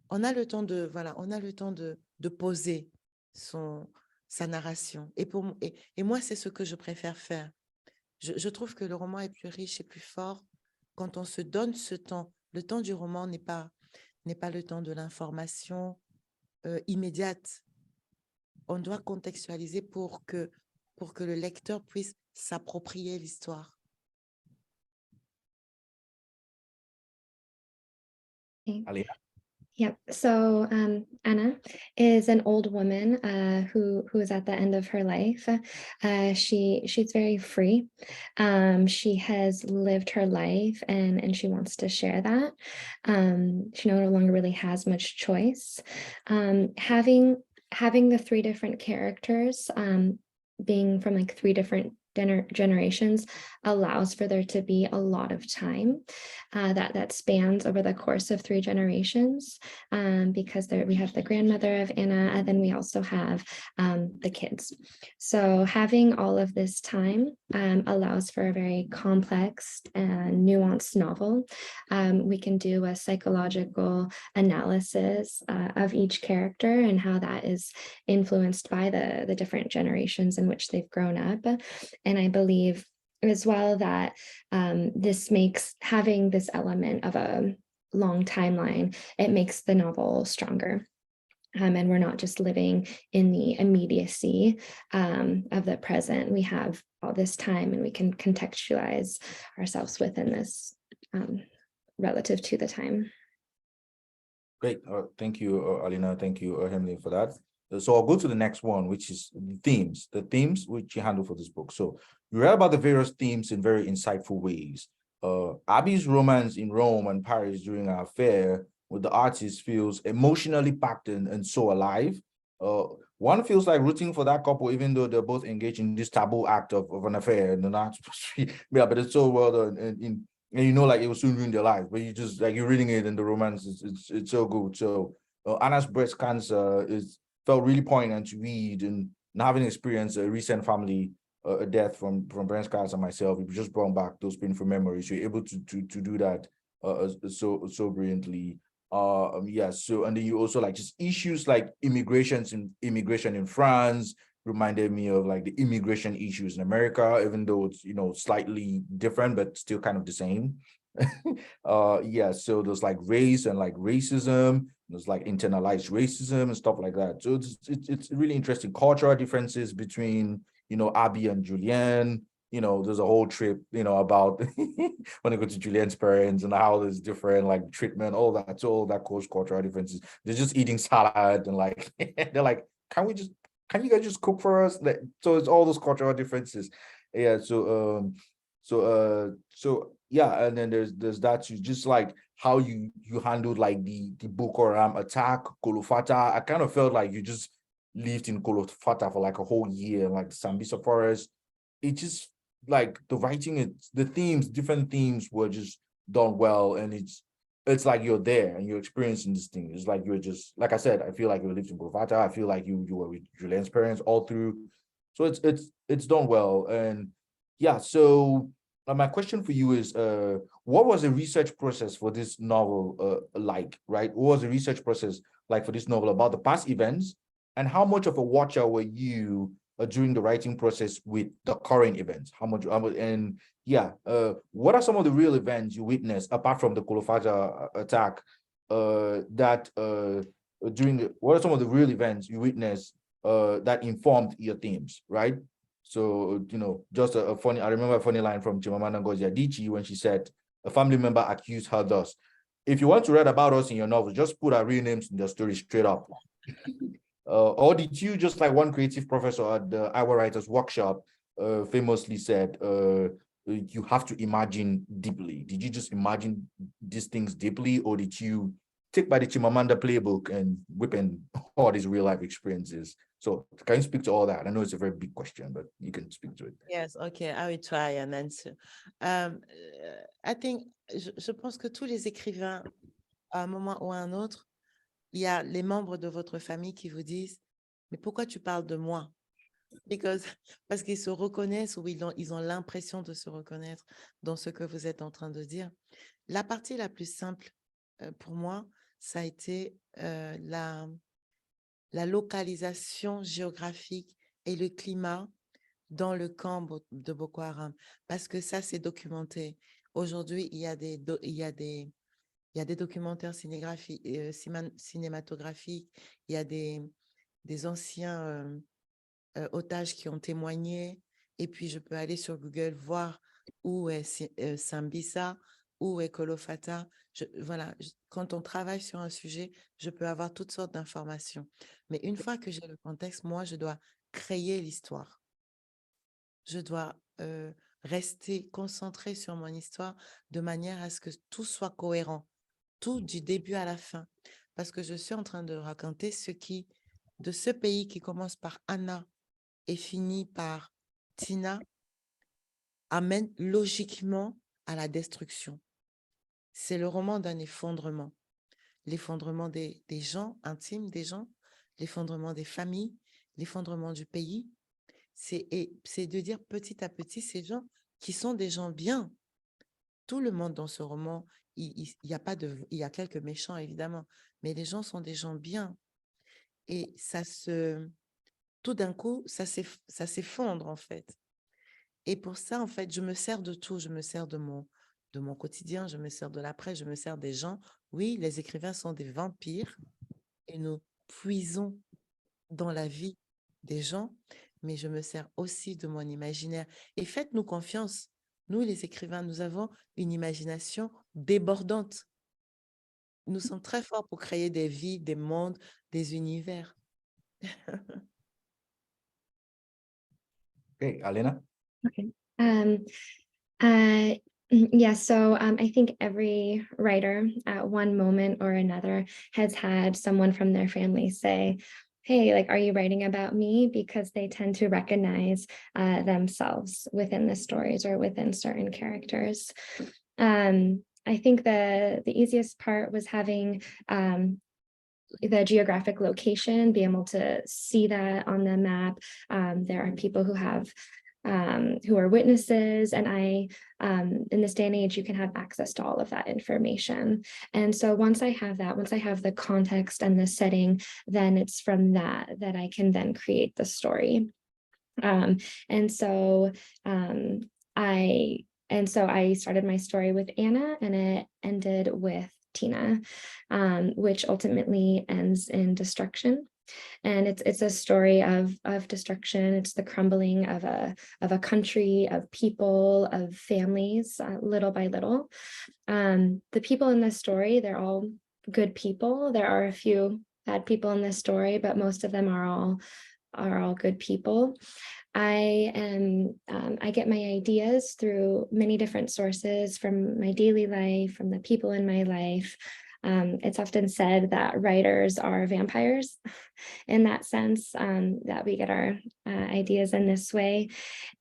On a le temps de poser sa narration. Et moi, c'est ce que je préfère faire. Je trouve que le roman est plus riche et plus fort quand on se donne ce temps. Le temps du roman n'est pas le temps de l'information immédiate. On doit contextualiser pour que le lecteur puisse s'approprier l'histoire. Allez. Yep. So Anna is an old woman who is at the end of her life. She's very free. She has lived her life and she wants to share that. She no longer really has much choice. Having the three different characters, being from like three different generations, allows for there to be a lot of time that spans over the course of three generations, because we have the grandmother of Anna, and then we also have the kids. So having all of this time allows for a very complex and nuanced novel. We can do a psychological analysis of each character and how that is influenced by the different generations in which they've grown up. And I believe as well that this makes having this element of a long timeline, it makes the novel stronger. And we're not just living in the immediacy of the present. We have all this time and we can contextualize ourselves within this relative to the time. Great. Thank you, Alina. Thank you, Hemley, for that. So I'll go to the next one, which is the themes which you handle for this book. So you read about the various themes in very insightful ways. Abby's romance in Rome and Paris during her affair with the artist feels emotionally packed and so alive. One feels like rooting for that couple, even though they're both engaged in this taboo act of an affair, and they're not supposed to be, yeah, but it's so well done. And you know, like it will soon ruin their life, but you just like you're reading it and the romance it's so good. So Anna's breast cancer felt really poignant to read, and having experienced a recent family death from breast cancer myself, it just brought back those painful memories. You're able to do that so brilliantly. Yeah. So and then you also like just issues like immigration in France reminded me of like the immigration issues in America, even though it's, you know, slightly different, but still kind of the same. Yeah, so there's like race and like racism, there's like internalized racism and stuff like that. So it's really interesting cultural differences between, you know, Abby and Julianne. You know, there's a whole trip, you know, about when I go to Julianne's parents and how there's different like treatment, all that. So all that cause cultural differences. They're just eating salad and like they're like, can you guys just cook for us? Like, so it's all those cultural differences. Yeah. So yeah, and then there's that too, just like how you handled like the Boko Haram attack, Kolofata. I kind of felt like you just lived in Kolofata for like a whole year, like the Sambisa forest. It just like the writing, different themes were just done well, and it's like you're there and you're experiencing this thing. It's like you're just, like I said, I feel like you lived in Kolofata. I feel like you were with Julian's parents all through. So it's done well. And yeah, so my question for you is, what was the research process for this novel like, right? What was the research process like for this novel about the past events? And how much of a watcher were you during the writing process with the current events? And yeah, what are some of the real events you witnessed apart from the Kolofata attack? What are some of the real events you witnessed that informed your themes, right? So, you know, just I remember a funny line from Chimamanda Ngozi Adichie when she said, a family member accused her thus: if you want to write about us in your novel, just put our real names in the story straight up. Or did you, just like one creative professor at the Iowa Writers Workshop famously said, you have to imagine deeply? Did you just imagine these things deeply, or did you take by the Chimamanda playbook and whip in all these real life experiences? So can you speak to all that? I know it's a very big question, but you can speak to it. Yes, okay, I will try and answer. I think, je pense que tous les écrivains, à un moment ou à un autre, il y a les membres de votre famille qui vous disent, mais pourquoi tu parles de moi? Parce qu'ils se reconnaissent, ou ils ont l'impression de se reconnaître dans ce que vous êtes en train de dire. La partie la plus simple pour moi, ça a été la localisation géographique et le climat dans le camp de Boko Haram, parce que ça, c'est documenté. Aujourd'hui, il y a des documentaires cinématographiques, il y a des anciens otages qui ont témoigné, et puis je peux aller sur Google voir où est Sambisa, ou Ecolofata. Voilà, quand on travaille sur un sujet, je peux avoir toutes sortes d'informations. Mais une fois que j'ai le contexte, moi, je dois créer l'histoire. Je dois rester concentrée sur mon histoire de manière à ce que tout soit cohérent, tout du début à la fin. Parce que je suis en train de raconter de ce pays qui commence par Anna et finit par Tina, amène logiquement à la destruction. C'est le roman d'un effondrement. L'effondrement des gens intimes, des gens, l'effondrement des familles, l'effondrement du pays. C'est de dire petit à petit, ces gens qui sont des gens bien. Tout le monde dans ce roman, il y a quelques méchants évidemment, mais les gens sont des gens bien. Et tout d'un coup, ça s'effondre en fait. Et pour ça, en fait, je me sers de tout. Je me sers de mon quotidien, je me sers de l'après, je me sers des gens. Oui, les écrivains sont des vampires et nous puisons dans la vie des gens, mais je me sers aussi de mon imaginaire. Et faites-nous confiance. Nous, les écrivains, nous avons une imagination débordante. Nous sommes très forts pour créer des vies, des mondes, des univers. Okay, Alina? Okay. Yeah, so I think every writer at one moment or another has had someone from their family say, hey, like, are you writing about me? Because they tend to recognize themselves within the stories or within certain characters. I think the easiest part was having the geographic location, be able to see that on the map. There are people who have who are witnesses, and in this day and age, you can have access to all of that information. And so once I have that, once I have the context and the setting, then it's from that I can then create the story. And so I started my story with Anna, and it ended with Tina, which ultimately ends in destruction. And it's a story of destruction. It's the crumbling of a country, of people, of families, little by little. The people in this story, they're all good people. There are a few bad people in this story, but most of them are all good people. I get my ideas through many different sources, from my daily life, from the people in my life. It's often said that writers are vampires in that sense, that we get our ideas in this way.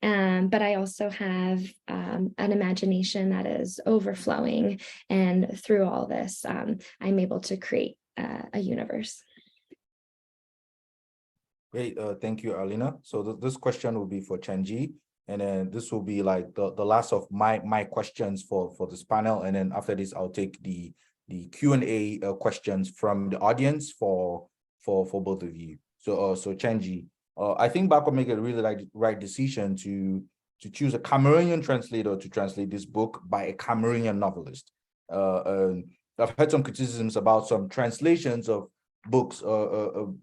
But I also have an imagination that is overflowing. And through all this, I'm able to create a universe. Great, thank you, Alina. So this question will be for Nchanji, and then this will be like the last of my questions for this panel, and then after this, I'll take the Q&A questions from the audience for both of you. So Nchanji, I think Bako made a really right decision to choose a Cameroonian translator to translate this book by a Cameroonian novelist. I've heard some criticisms about some translations of books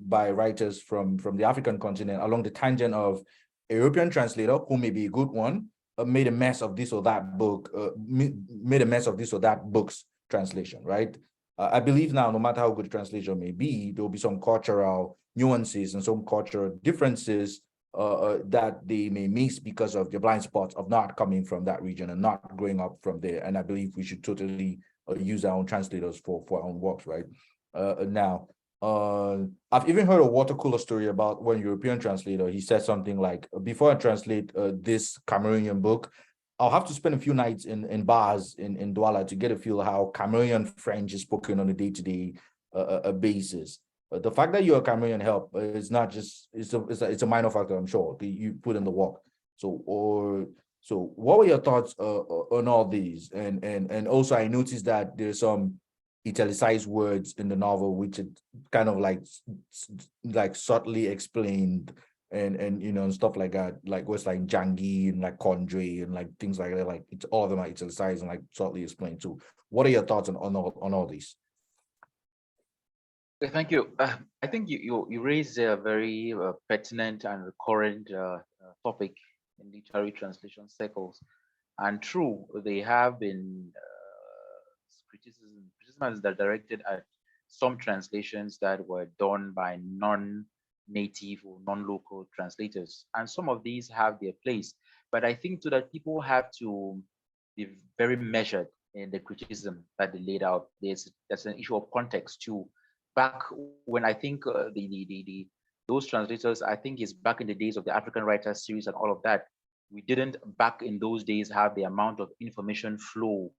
by writers from the African continent along the tangent of a European translator, who may be a good one, made a mess of this or that book, made a mess of this or that book's translation, right? I believe now, no matter how good the translation may be, there will be some cultural nuances and some cultural differences that they may miss because of the blind spots of not coming from that region and not growing up from there. And I believe we should totally use our own translators for our own works, right? Now, I've even heard a water cooler story about one European translator. He said something like, before I translate this Cameroonian book, I'll have to spend a few nights in bars in Douala to get a feel of how Cameroonian French is spoken on a day-to-day basis. The fact that you're a Cameroonian help is not just, it's a minor factor, I'm sure. You put in the work. So what were your thoughts on all these? And also, I noticed that there's some italicized words in the novel, which it kind of like subtly explained, and you know, and stuff like that, like words like Jangi and like Condre and like things like that, like it's all of them are italicized and like subtly explained too. What are your thoughts on all these? Thank you. I think you raised a very pertinent and recurrent topic in literary translation circles, and true, they have been enforcement that directed at some translations that were done by non-native or non-local translators. And some of these have their place. But I think too that people have to be very measured in the criticism that they laid out. There's an issue of context too. Back when I think those translators, I think is back in the days of the African Writers series and all of that, we didn't back in those days have the amount of information flow,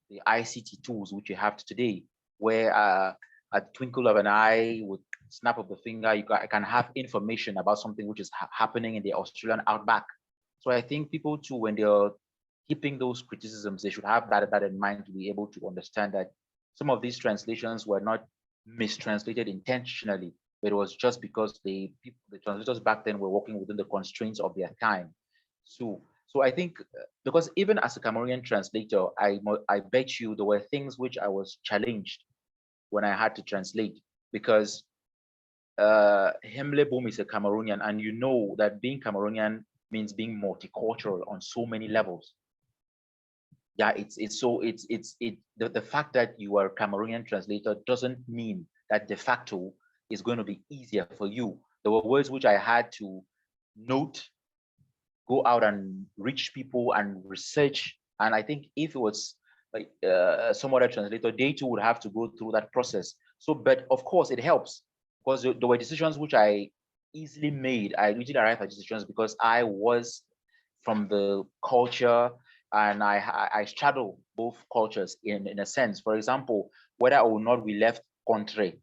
the ICT tools which you have today, where at the twinkle of an eye, with snap of the finger, I can have information about something which is happening in the Australian outback. So I think people too, when they're keeping those criticisms, they should have that in mind to be able to understand that some of these translations were not mistranslated intentionally, but it was just because the translators back then were working within the constraints of their time. So I think because even as a Cameroonian translator, I bet you there were things which I was challenged when I had to translate, because Hemley Boum is a Cameroonian, and you know that being Cameroonian means being multicultural on so many levels. Yeah, the fact that you are a Cameroonian translator doesn't mean that de facto is going to be easier for you. There were words which I had to note, go out and reach people and research. And I think if it was like some other translator, they too would have to go through that process. So, but of course it helps, because there were decisions which I easily made. I usually arrive at decisions because I was from the culture, and I straddle both cultures in a sense. For example, whether or not we left country,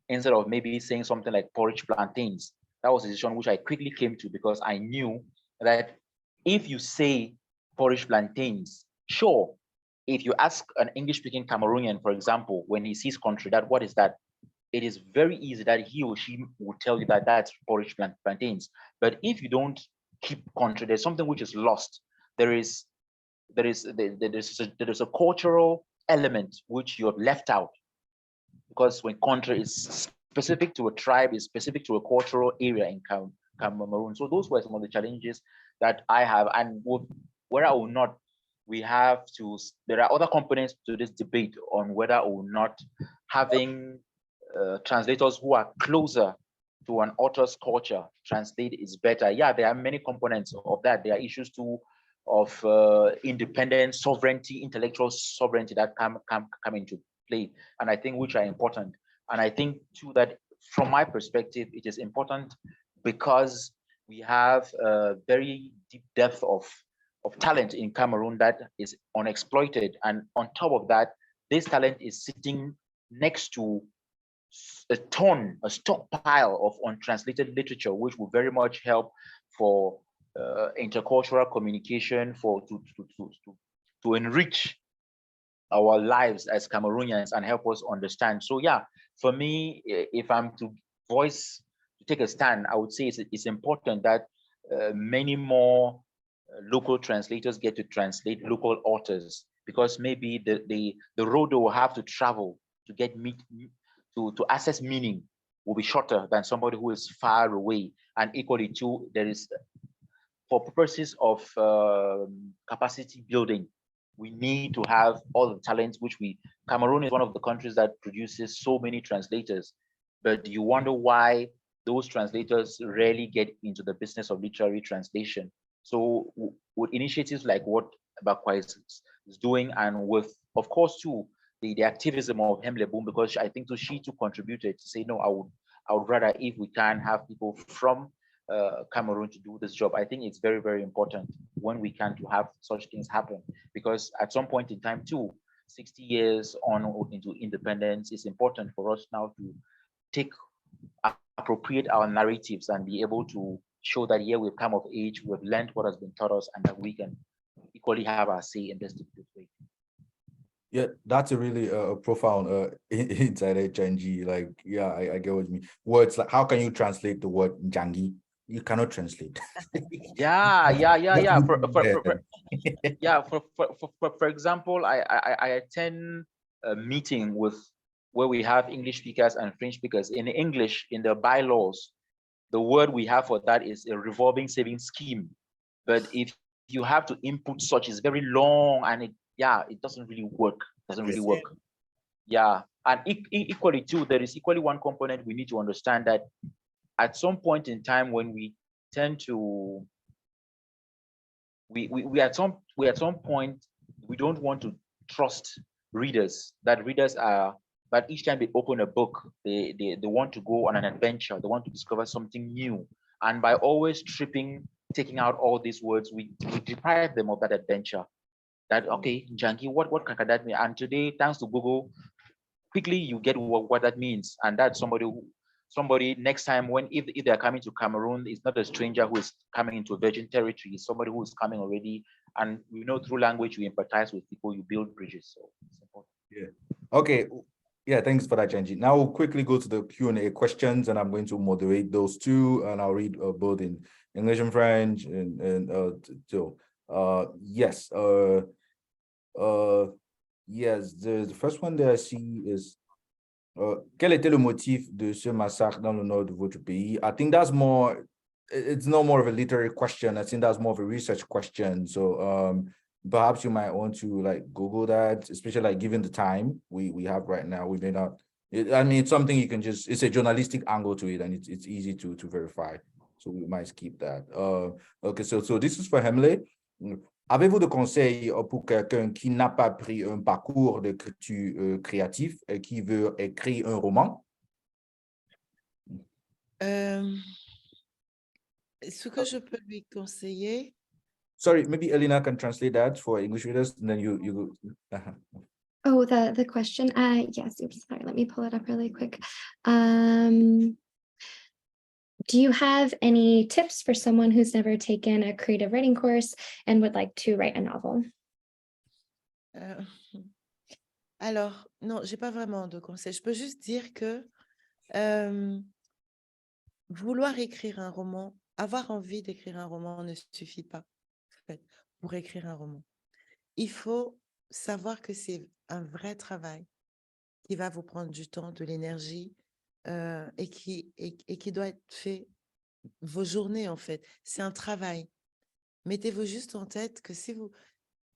instead of maybe saying something like porridge plantains, that was a decision which I quickly came to, because I knew that if you say porridge plantains, sure, if you ask an English-speaking Cameroonian, for example, when he sees country, that what is that? It is very easy that he or she will tell you that that's porridge plantains. But if you don't keep country, there's something which is lost. There is a cultural element which you have left out, because when country is specific to a tribe, is specific to a cultural area in Cameroon. So those were some of the challenges that I have, and whether or not we have to, there are other components to this debate on whether or not having translators who are closer to an author's culture translate is better. Yeah, there are many components of that. There are issues too of independence, sovereignty, intellectual sovereignty that come into play, and I think which are important. And I think too that from my perspective, it is important because we have a very deep depth of talent in Cameroon that is unexploited. And on top of that, this talent is sitting next to a stockpile of untranslated literature, which will very much help for intercultural communication, to enrich our lives as Cameroonians and help us understand. So yeah, for me, if I'm to take a stand, I would say it's important that many more local translators get to translate local authors, because maybe the road they will have to travel to get to access meaning will be shorter than somebody who is far away. And equally too, there is, for purposes of capacity building, we need to have all the talents which Cameroon is one of the countries that produces so many translators, but you wonder why those translators rarely get into the business of literary translation. So with initiatives like what Bakwa is doing, and with, of course, too, the activism of Hemley Boum, because I think she too contributed to say, no, I would rather, if we can, have people from Cameroon to do this job. I think it's very, very important when we can to have such things happen, because at some point in time too, 60 years on into independence, it's important for us now to appropriate our narratives and be able to show that here we've come of age, we've learned what has been taught us, and that we can equally have our say in this debate. Yeah, that's a really profound insight, Nchanji. Like, yeah, I get what you mean. Words like, how can you translate the word Njangi? You cannot translate. Yeah. For example, I attend a meeting where we have English speakers and French speakers. In English, in the bylaws, the word we have for that is a revolving savings scheme. But if you have to input such, it's very long, and it doesn't really work. Yeah, and equally too, there is equally one component we need to understand, that at some point in time when we tend to we at some point we don't want to trust readers, that readers are, but each time they open a book, they want to go on an adventure, they want to discover something new, and by always taking out all these words, we deprive them of that adventure. That, okay, Nchanji, what can that mean? And today, thanks to Google, quickly you get what that means. And that's somebody next time, when if they're coming to Cameroon, it's not a stranger who is coming into virgin territory, it's somebody who is coming already. And through language you empathize with people, you build bridges. So it's important. Yeah. Okay. Yeah, thanks for that, Nchanji. Now we'll quickly go to the Q&A questions, and I'm going to moderate those two, and I'll read both in English and French. Yes. Yes, the first one that I see is quel était le motif de ce massacre dans le nord de votre pays? I think that's more, it's no more of a literary question. I think that's more of a research question. So perhaps you might want to like Google that, especially like given the time we have right now. We may not, I mean, it's something you can just, it's a journalistic angle to it, and it's easy to verify. So we might skip that. Okay, so this is for Hemley. Avez-vous des conseils pour quelqu'un qui n'a pas pris un parcours d'écriture créatif et qui veut écrire un roman? Ce que je peux lui conseiller. Sorry, maybe Elena can translate that for English readers, and then you Oh, the question. Yes, oops, sorry, let me pull it up really quick. Do you have any tips for someone who's never taken a creative writing course and would like to write a novel? Alors, non, j'ai pas vraiment de conseils. Je peux juste dire que vouloir écrire un roman, avoir envie d'écrire un roman ne suffit pas, en fait, pour écrire un roman. Il faut savoir que c'est un vrai travail qui va vous prendre du temps, de l'énergie, et qui doit être fait vos journées, en fait. C'est un travail. Mettez-vous juste en tête que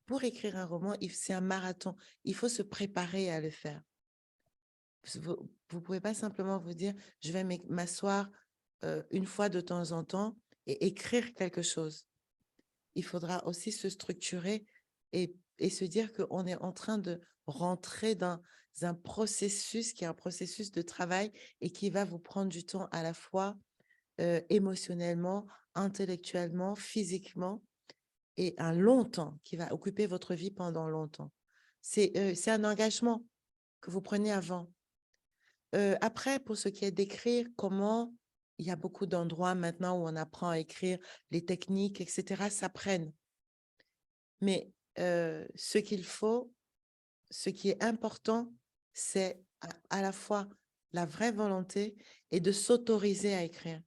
pour écrire un roman, c'est un marathon. Il faut se préparer à le faire. Vous ne pouvez pas simplement vous dire, je vais m'asseoir une fois de temps en temps et écrire quelque chose. Il faudra aussi se structurer et se dire qu'on est en train de rentrer dans un processus qui est un processus de travail et qui va vous prendre du temps à la fois émotionnellement, intellectuellement, physiquement, et un long temps qui va occuper votre vie pendant longtemps. C'est un engagement que vous prenez avant. Après, pour ce qui est d'écrire, comment, il y a beaucoup d'endroits maintenant où on apprend à écrire, les techniques, etc., s'apprennent. Mais ce qu'il faut, ce qui est important, c'est à la fois la vraie volonté et de s'autoriser à écrire.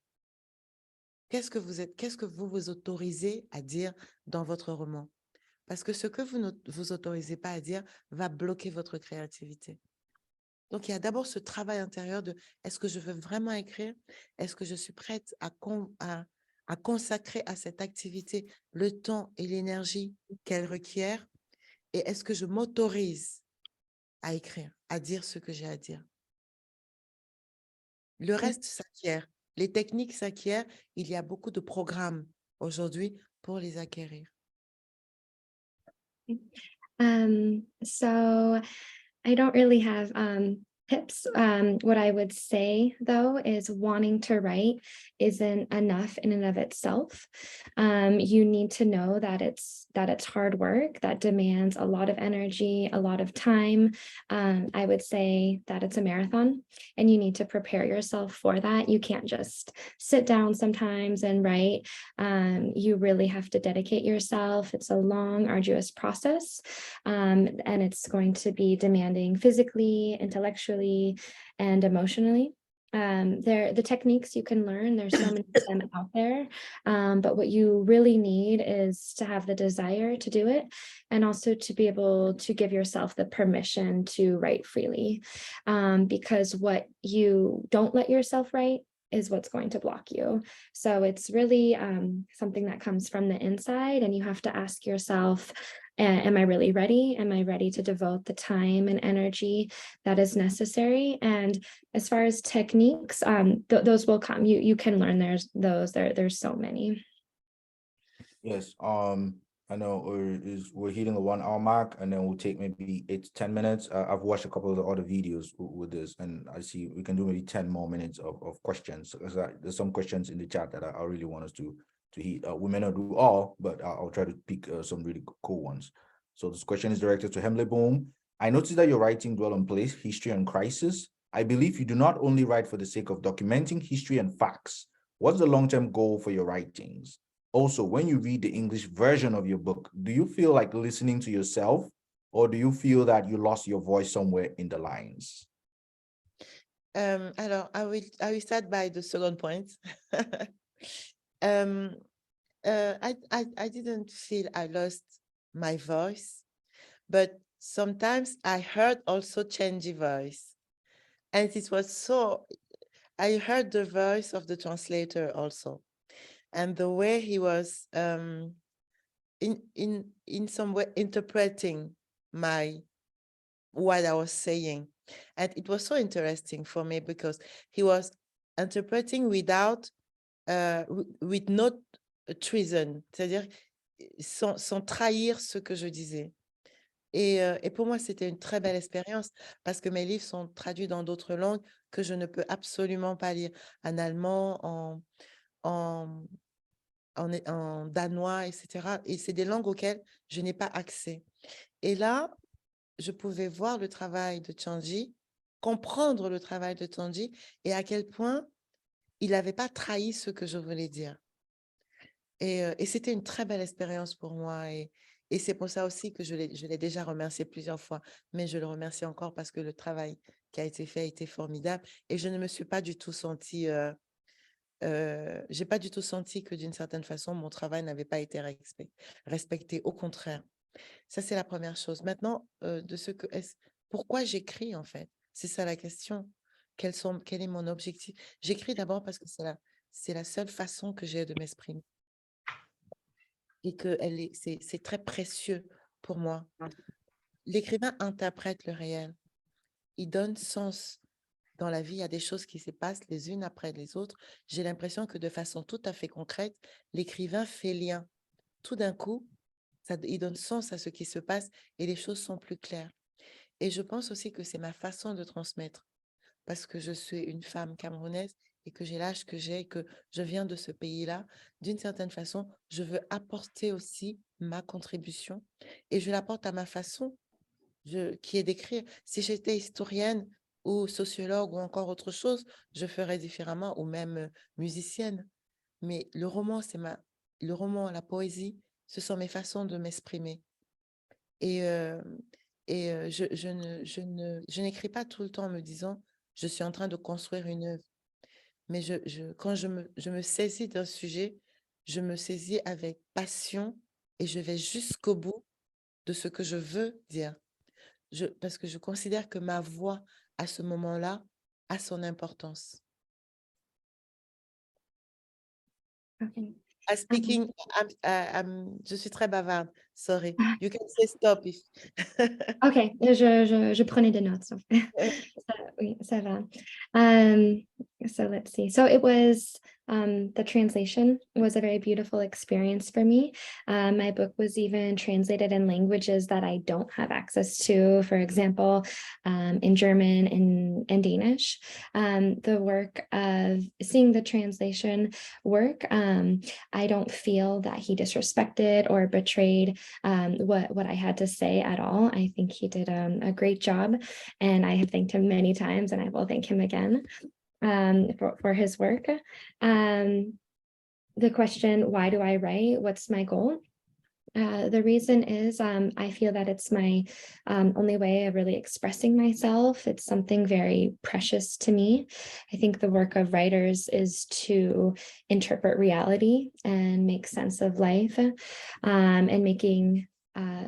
Qu'est-ce que vous vous autorisez à dire dans votre roman? Parce que ce que vous ne vous autorisez pas à dire va bloquer votre créativité. Donc, il y a d'abord ce travail intérieur de est-ce que je veux vraiment écrire? Est-ce que je suis prête à consacrer à cette activité le temps et l'énergie qu'elle requiert? Et est-ce que je m'autorise à écrire, à dire ce que j'ai à dire? Le reste s'acquiert. Les techniques s'acquièrent. Il y a beaucoup de programmes aujourd'hui pour les acquérir. So I don't really have tips. What I would say, though, is wanting to write isn't enough in and of itself. You need to know that it's hard work that demands a lot of energy, a lot of time. I would say that it's a marathon, and you need to prepare yourself for that. You can't just sit down sometimes and write. You really have to dedicate yourself. It's a long, arduous process, and it's going to be demanding physically, intellectually, and emotionally. The techniques you can learn, there's so many of them out there, but what you really need is to have the desire to do it, and also to be able to give yourself the permission to write freely, because what you don't let yourself write is what's going to block you. So it's really something that comes from the inside, and you have to ask yourself, am I really ready? Am I ready to devote the time and energy that is necessary? And as far as techniques, those will come. You can learn there's so many. Yes, I know we're hitting the 1 hour mark, and then we'll take maybe 8 to 10 minutes. I've watched a couple of the other videos with this, and I see we can do maybe 10 more minutes of questions, because there's some questions in the chat that I really want us to hit. We may not do all, but I'll try to pick some really cool ones. So this question is directed to Hemley Boum. I noticed that your writing dwell on place, history, and crisis. I believe you do not only write for the sake of documenting history and facts. What's the long-term goal for your writings? Also, when you read the English version of your book, do you feel like listening to yourself, or do you feel that you lost your voice somewhere in the lines? Alors, I will start by the second point. I didn't feel I lost my voice, but sometimes I heard also Nchanji voice, and it was so. I heard the voice of the translator also, and the way he was in some way interpreting what I was saying. And it was so interesting for me because he was interpreting without with no treason, c'est-à-dire sans trahir ce que je disais. Et pour moi, c'était une très belle expérience parce que mes livres sont traduits dans d'autres langues que je ne peux absolument pas lire, en allemand, en danois, etc. Et c'est des langues auxquelles je n'ai pas accès. Et là, je pouvais voir le travail de Nchanji, comprendre le travail de Nchanji et à quel point il n'avait pas trahi ce que je voulais dire. Et c'était une très belle expérience pour moi. Et c'est pour ça aussi que je l'ai déjà remercié plusieurs fois, mais je le remercie encore parce que le travail qui a été fait a été formidable. Et je ne me suis pas du tout sentie... j'ai pas du tout senti que d'une certaine façon, mon travail n'avait pas été respecté. Au contraire. Ça, c'est la première chose. Maintenant, pourquoi j'écris, en fait? C'est ça la question. Quel est mon objectif? J'écris d'abord parce que c'est la seule façon que j'ai de m'exprimer. Et que c'est très précieux pour moi. L'écrivain interprète le réel. Il donne sens. Dans la vie, il y a des choses qui se passent les unes après les autres. J'ai l'impression que de façon tout à fait concrète, l'écrivain fait lien. Tout d'un coup, il donne sens à ce qui se passe et les choses sont plus claires. Et je pense aussi que c'est ma façon de transmettre parce que je suis une femme camerounaise et que j'ai l'âge que j'ai et que je viens de ce pays-là. D'une certaine façon, je veux apporter aussi ma contribution et je l'apporte à ma façon qui est d'écrire. Si j'étais historienne ou sociologue ou encore autre chose, je ferais différemment ou même musicienne. Mais le roman, le roman, la poésie, ce sont mes façons de m'exprimer. Et je n'écris pas tout le temps en me disant je suis en train de construire une œuvre. Mais quand je me saisis d'un sujet, je me saisis avec passion et je vais jusqu'au bout de ce que je veux dire. Parce que je considère que ma voix, à ce moment-là, a son importance. Okay. Speaking, je suis très bavarde. Sorry. You can say stop if... Ok, je prenais des notes. Oui, ça va. So let's see. So it was, the translation was a very beautiful experience for me. My book was even translated in languages that I don't have access to, for example, in German and Danish. The work of seeing the translation work, I don't feel that he disrespected or betrayed what I had to say at all. I think he did a great job, and I have thanked him many times, and I will thank him again for his work. The question, why do I write? What's my goal? The reason is I feel that it's my only way of really expressing myself. It's something very precious to me. I think the work of writers is to interpret reality and make sense of life, and making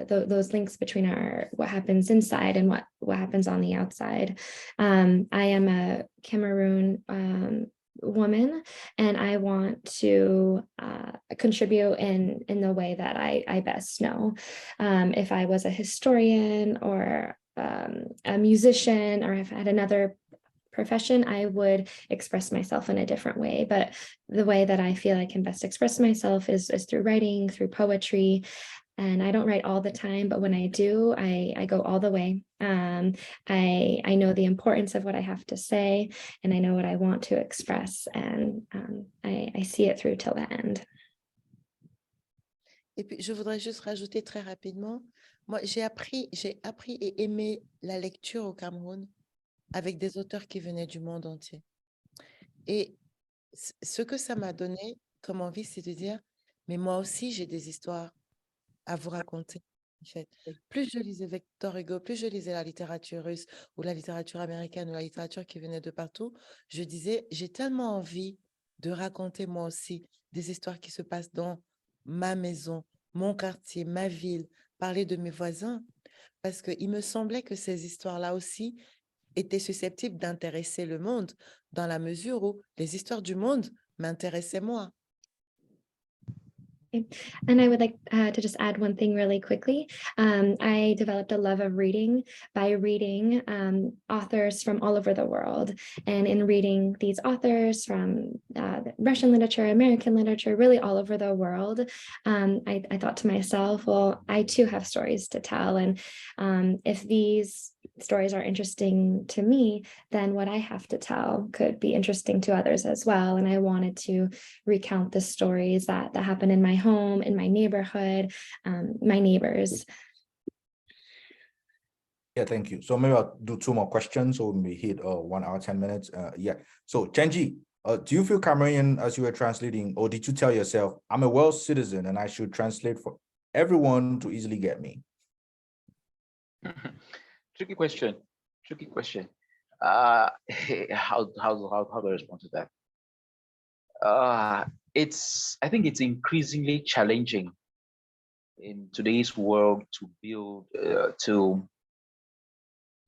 those links between what happens inside and what happens on the outside. I am a Cameroon woman, and I want to contribute in the way that I best know. If I was a historian or a musician, or if I had another profession, I would express myself in a different way. But the way that I feel I can best express myself is through writing, through poetry. And I don't write all the time, but when I do, I go all the way. I know the importance of what I have to say, and I know what I want to express, and I see it through till the end. Et puis, je voudrais juste rajouter très rapidement, moi, j'ai appris et aimé la lecture au Cameroun avec des auteurs qui venaient du monde entier. Et ce que ça m'a donné comme envie, c'est de dire, mais moi aussi, j'ai des histoires à vous raconter. En fait, plus je lisais Victor Hugo, plus je lisais la littérature russe ou la littérature américaine ou la littérature qui venait de partout, je disais, j'ai tellement envie de raconter moi aussi des histoires qui se passent dans ma maison, mon quartier, ma ville, parler de mes voisins, parce qu'il me semblait que ces histoires-là aussi étaient susceptibles d'intéresser le monde, dans la mesure où les histoires du monde m'intéressaient moi. And I would like to just add one thing really quickly. I developed a love of reading by reading authors from all over the world. And in reading these authors from Russian literature, American literature, really all over the world, I thought to myself, well, I too have stories to tell. And if these stories are interesting to me, then what I have to tell could be interesting to others as well. And I wanted to recount the stories that happen in my home, in my neighborhood, my neighbors. Yeah, thank you. So maybe I'll do 2 more questions, so we hit 1 hour, 10 minutes. Yeah. So Nchanji, do you feel Cameroonian as you were translating, or did you tell yourself, I'm a Welsh citizen and I should translate for everyone to easily get me? Tricky question. How do I respond to that? I think it's increasingly challenging in today's world to build to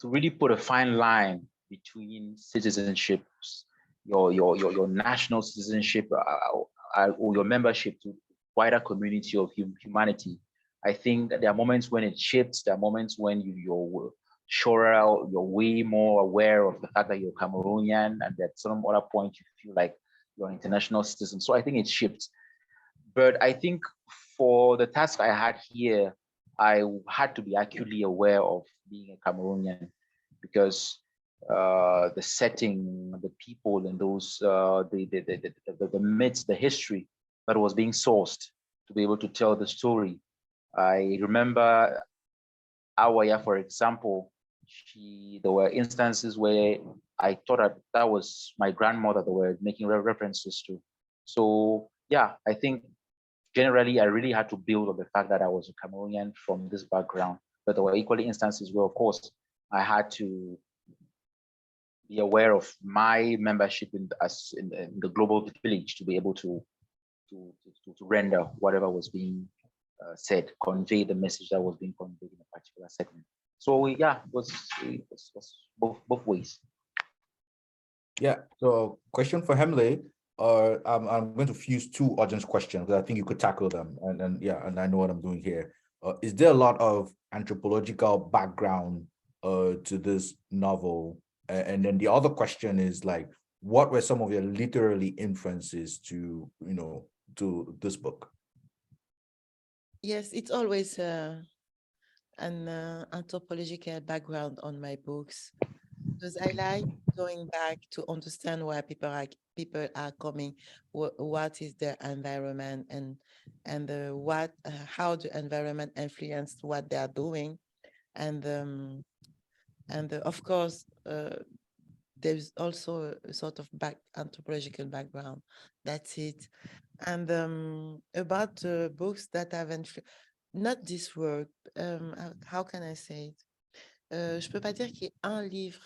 really put a fine line between citizenships, your national citizenship or your membership to wider community of humanity. I think there are moments when it shifts. There are moments when you're surer, you're way more aware of the fact that you're Cameroonian, and at some other point you feel like you're an international citizen. So I think it shifts. But I think for the task I had here, I had to be acutely aware of being a Cameroonian, because the setting, the people, and those the myths, the history that was being sourced to be able to tell the story. I remember Awaya, for example. There were instances where I thought that was my grandmother that were making references to. So yeah, I think generally I really had to build on the fact that I was a Cameroonian from this background. But there were equally instances where, of course, I had to be aware of my membership in the global village to be able to render whatever was being said, convey the message that was being conveyed in a particular segment. So yeah, it was both ways. Yeah. So question for Hemley. I'm going to fuse 2 audience questions because I think you could tackle them. And yeah, and I know what I'm doing here. Is there a lot of anthropological background to this novel? And then the other question is, like, what were some of your literary influences to to this book? Yes, it's always an anthropological background on my books, because I like going back to understand where people are coming, what is their environment, and how the environment influenced what they are doing, and of course there's also a sort of anthropological background. That's it. And about the books that have not this work, how can I say it? Je peux pas dire qu'il y ait un livre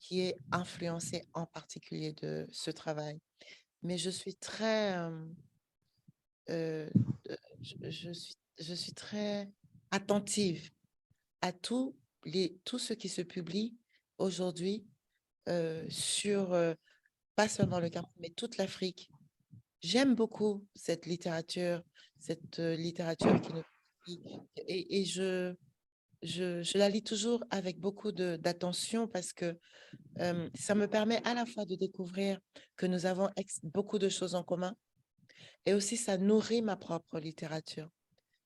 qui est influencé en particulier de ce travail, mais je suis très, je suis très attentive à tout ce qui se publie aujourd'hui sur pas seulement le Cameroun, mais toute l'Afrique. J'aime beaucoup cette littérature qui nous... Et je la lis toujours avec beaucoup d'attention parce que ça me permet à la fois de découvrir que nous avons beaucoup de choses en commun et aussi ça nourrit ma propre littérature.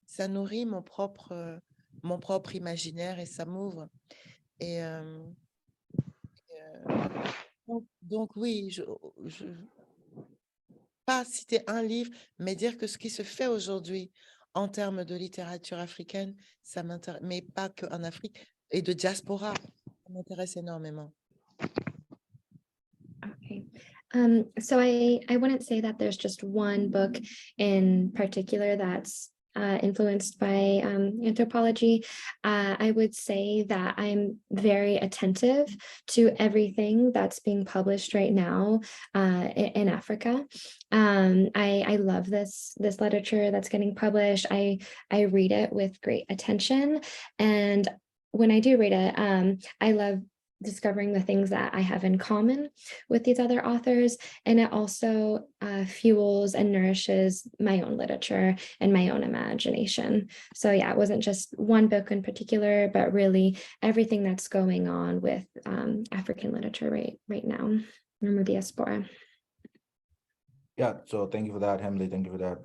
Ça nourrit mon propre imaginaire et ça m'ouvre. Et donc oui, pas citer un livre, mais dire que ce qui se fait aujourd'hui en termes de littérature africaine, ça m'intéresse, mais pas qu'en Afrique, et de diaspora, ça m'intéresse énormément. Okay. So I wouldn't say that there's just one book in particular that's influenced by anthropology. I would say that I'm very attentive to everything that's being published right now in Africa. I love this literature that's getting published. I read it with great attention, and when I do read it, I love discovering the things that I have in common with these other authors. And it also fuels and nourishes my own literature and my own imagination. So yeah, it wasn't just one book in particular, but really everything that's going on with African literature right now in the diaspora. Yeah, so thank you for that, Hemley. Thank you for that,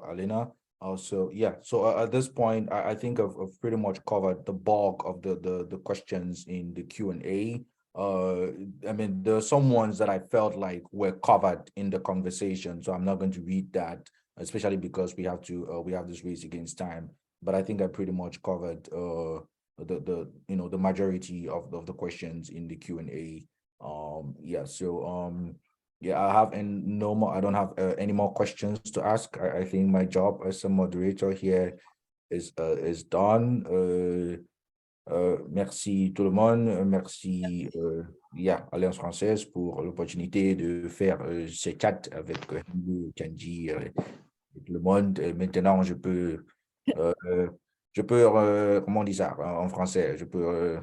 Alina. So yeah, so at this point, I think I've pretty much covered the bulk of the questions in the Q&A. I mean, there are some ones that I felt like were covered in the conversation, so I'm not going to read that, especially because we have this race against time. But I think I pretty much covered the majority of the questions in the Q&A. Yeah, so yeah, I don't have any more questions to ask. I think my job as a moderator here is done. Merci tout le monde. Merci Alliance Française pour l'opportunité de faire ces chats avec Nchanji et tout le monde. Maintenant, je peux comment on dit ça en français? Je peux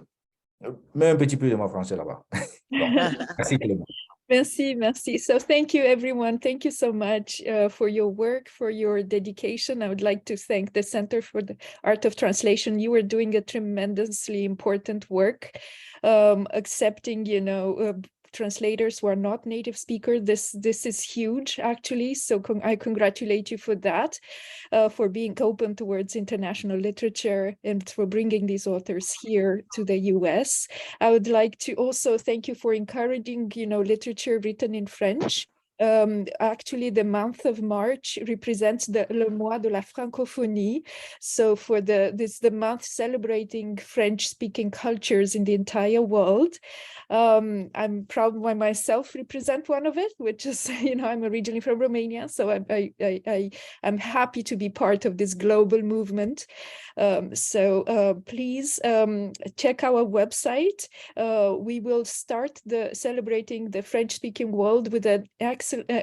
mettre un petit peu de mon français là-bas. Bon, merci tout le monde. Merci. So thank you, everyone. Thank you so much for your work, for your dedication. I would like to thank the Center for the Art of Translation. You are doing a tremendously important work, accepting, translators who are not native speakers. This is huge, actually. So I congratulate you for that, for being open towards international literature and for bringing these authors here to the US. I would like to also thank you for encouraging, literature written in French. Actually, the month of March represents le mois de la francophonie. So for the month celebrating French-speaking cultures in the entire world. I'm proud by myself represent one of it, which is, I'm originally from Romania. So I'm happy to be part of this global movement. So please check our website. We will start celebrating the French-speaking world with a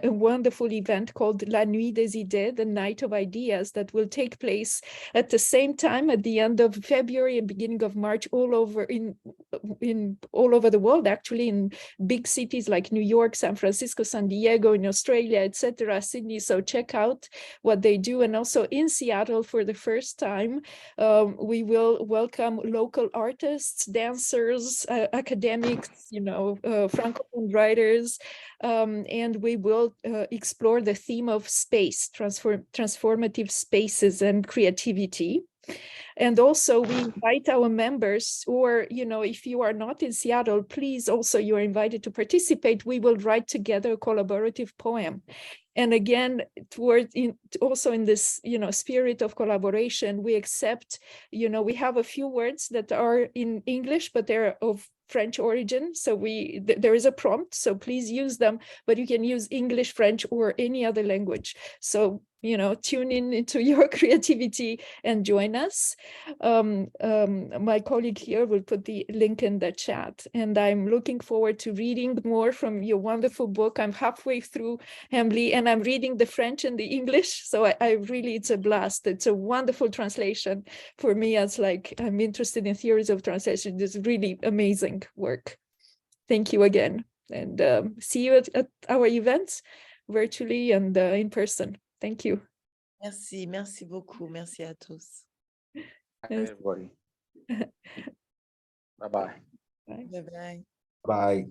wonderful event called La Nuit des Idées, the Night of Ideas, that will take place at the same time at the end of February and beginning of March all over all over the world, actually, in big cities like New York, San Francisco, San Diego, in Australia, etc., Sydney. So check out what they do. And also in Seattle, for the first time, we will welcome local artists, dancers, academics, Francophone writers, and we will explore the theme of space, transformative spaces and creativity. And also we invite our members, or, if you are not in Seattle, please also, you're invited to participate. We will write together a collaborative poem. And again, also in this, spirit of collaboration, we accept, we have a few words that are in English, but they're of French origin. So there is a prompt, so please use them, but you can use English, French, or any other language. So, tune in into your creativity and join us. My colleague here will put the link in the chat, and I'm looking forward to reading more from your wonderful book. I'm halfway through, Hemley, and I'm reading the French and the English. So I really, it's a blast. It's a wonderful translation for me, as I'm interested in theories of translation. It's really amazing work. Thank you again. and see you at our events virtually and in person. Thank you. Merci, merci beaucoup. Merci à tous. Bye, everybody. Bye-bye. Bye. Bye bye. Bye.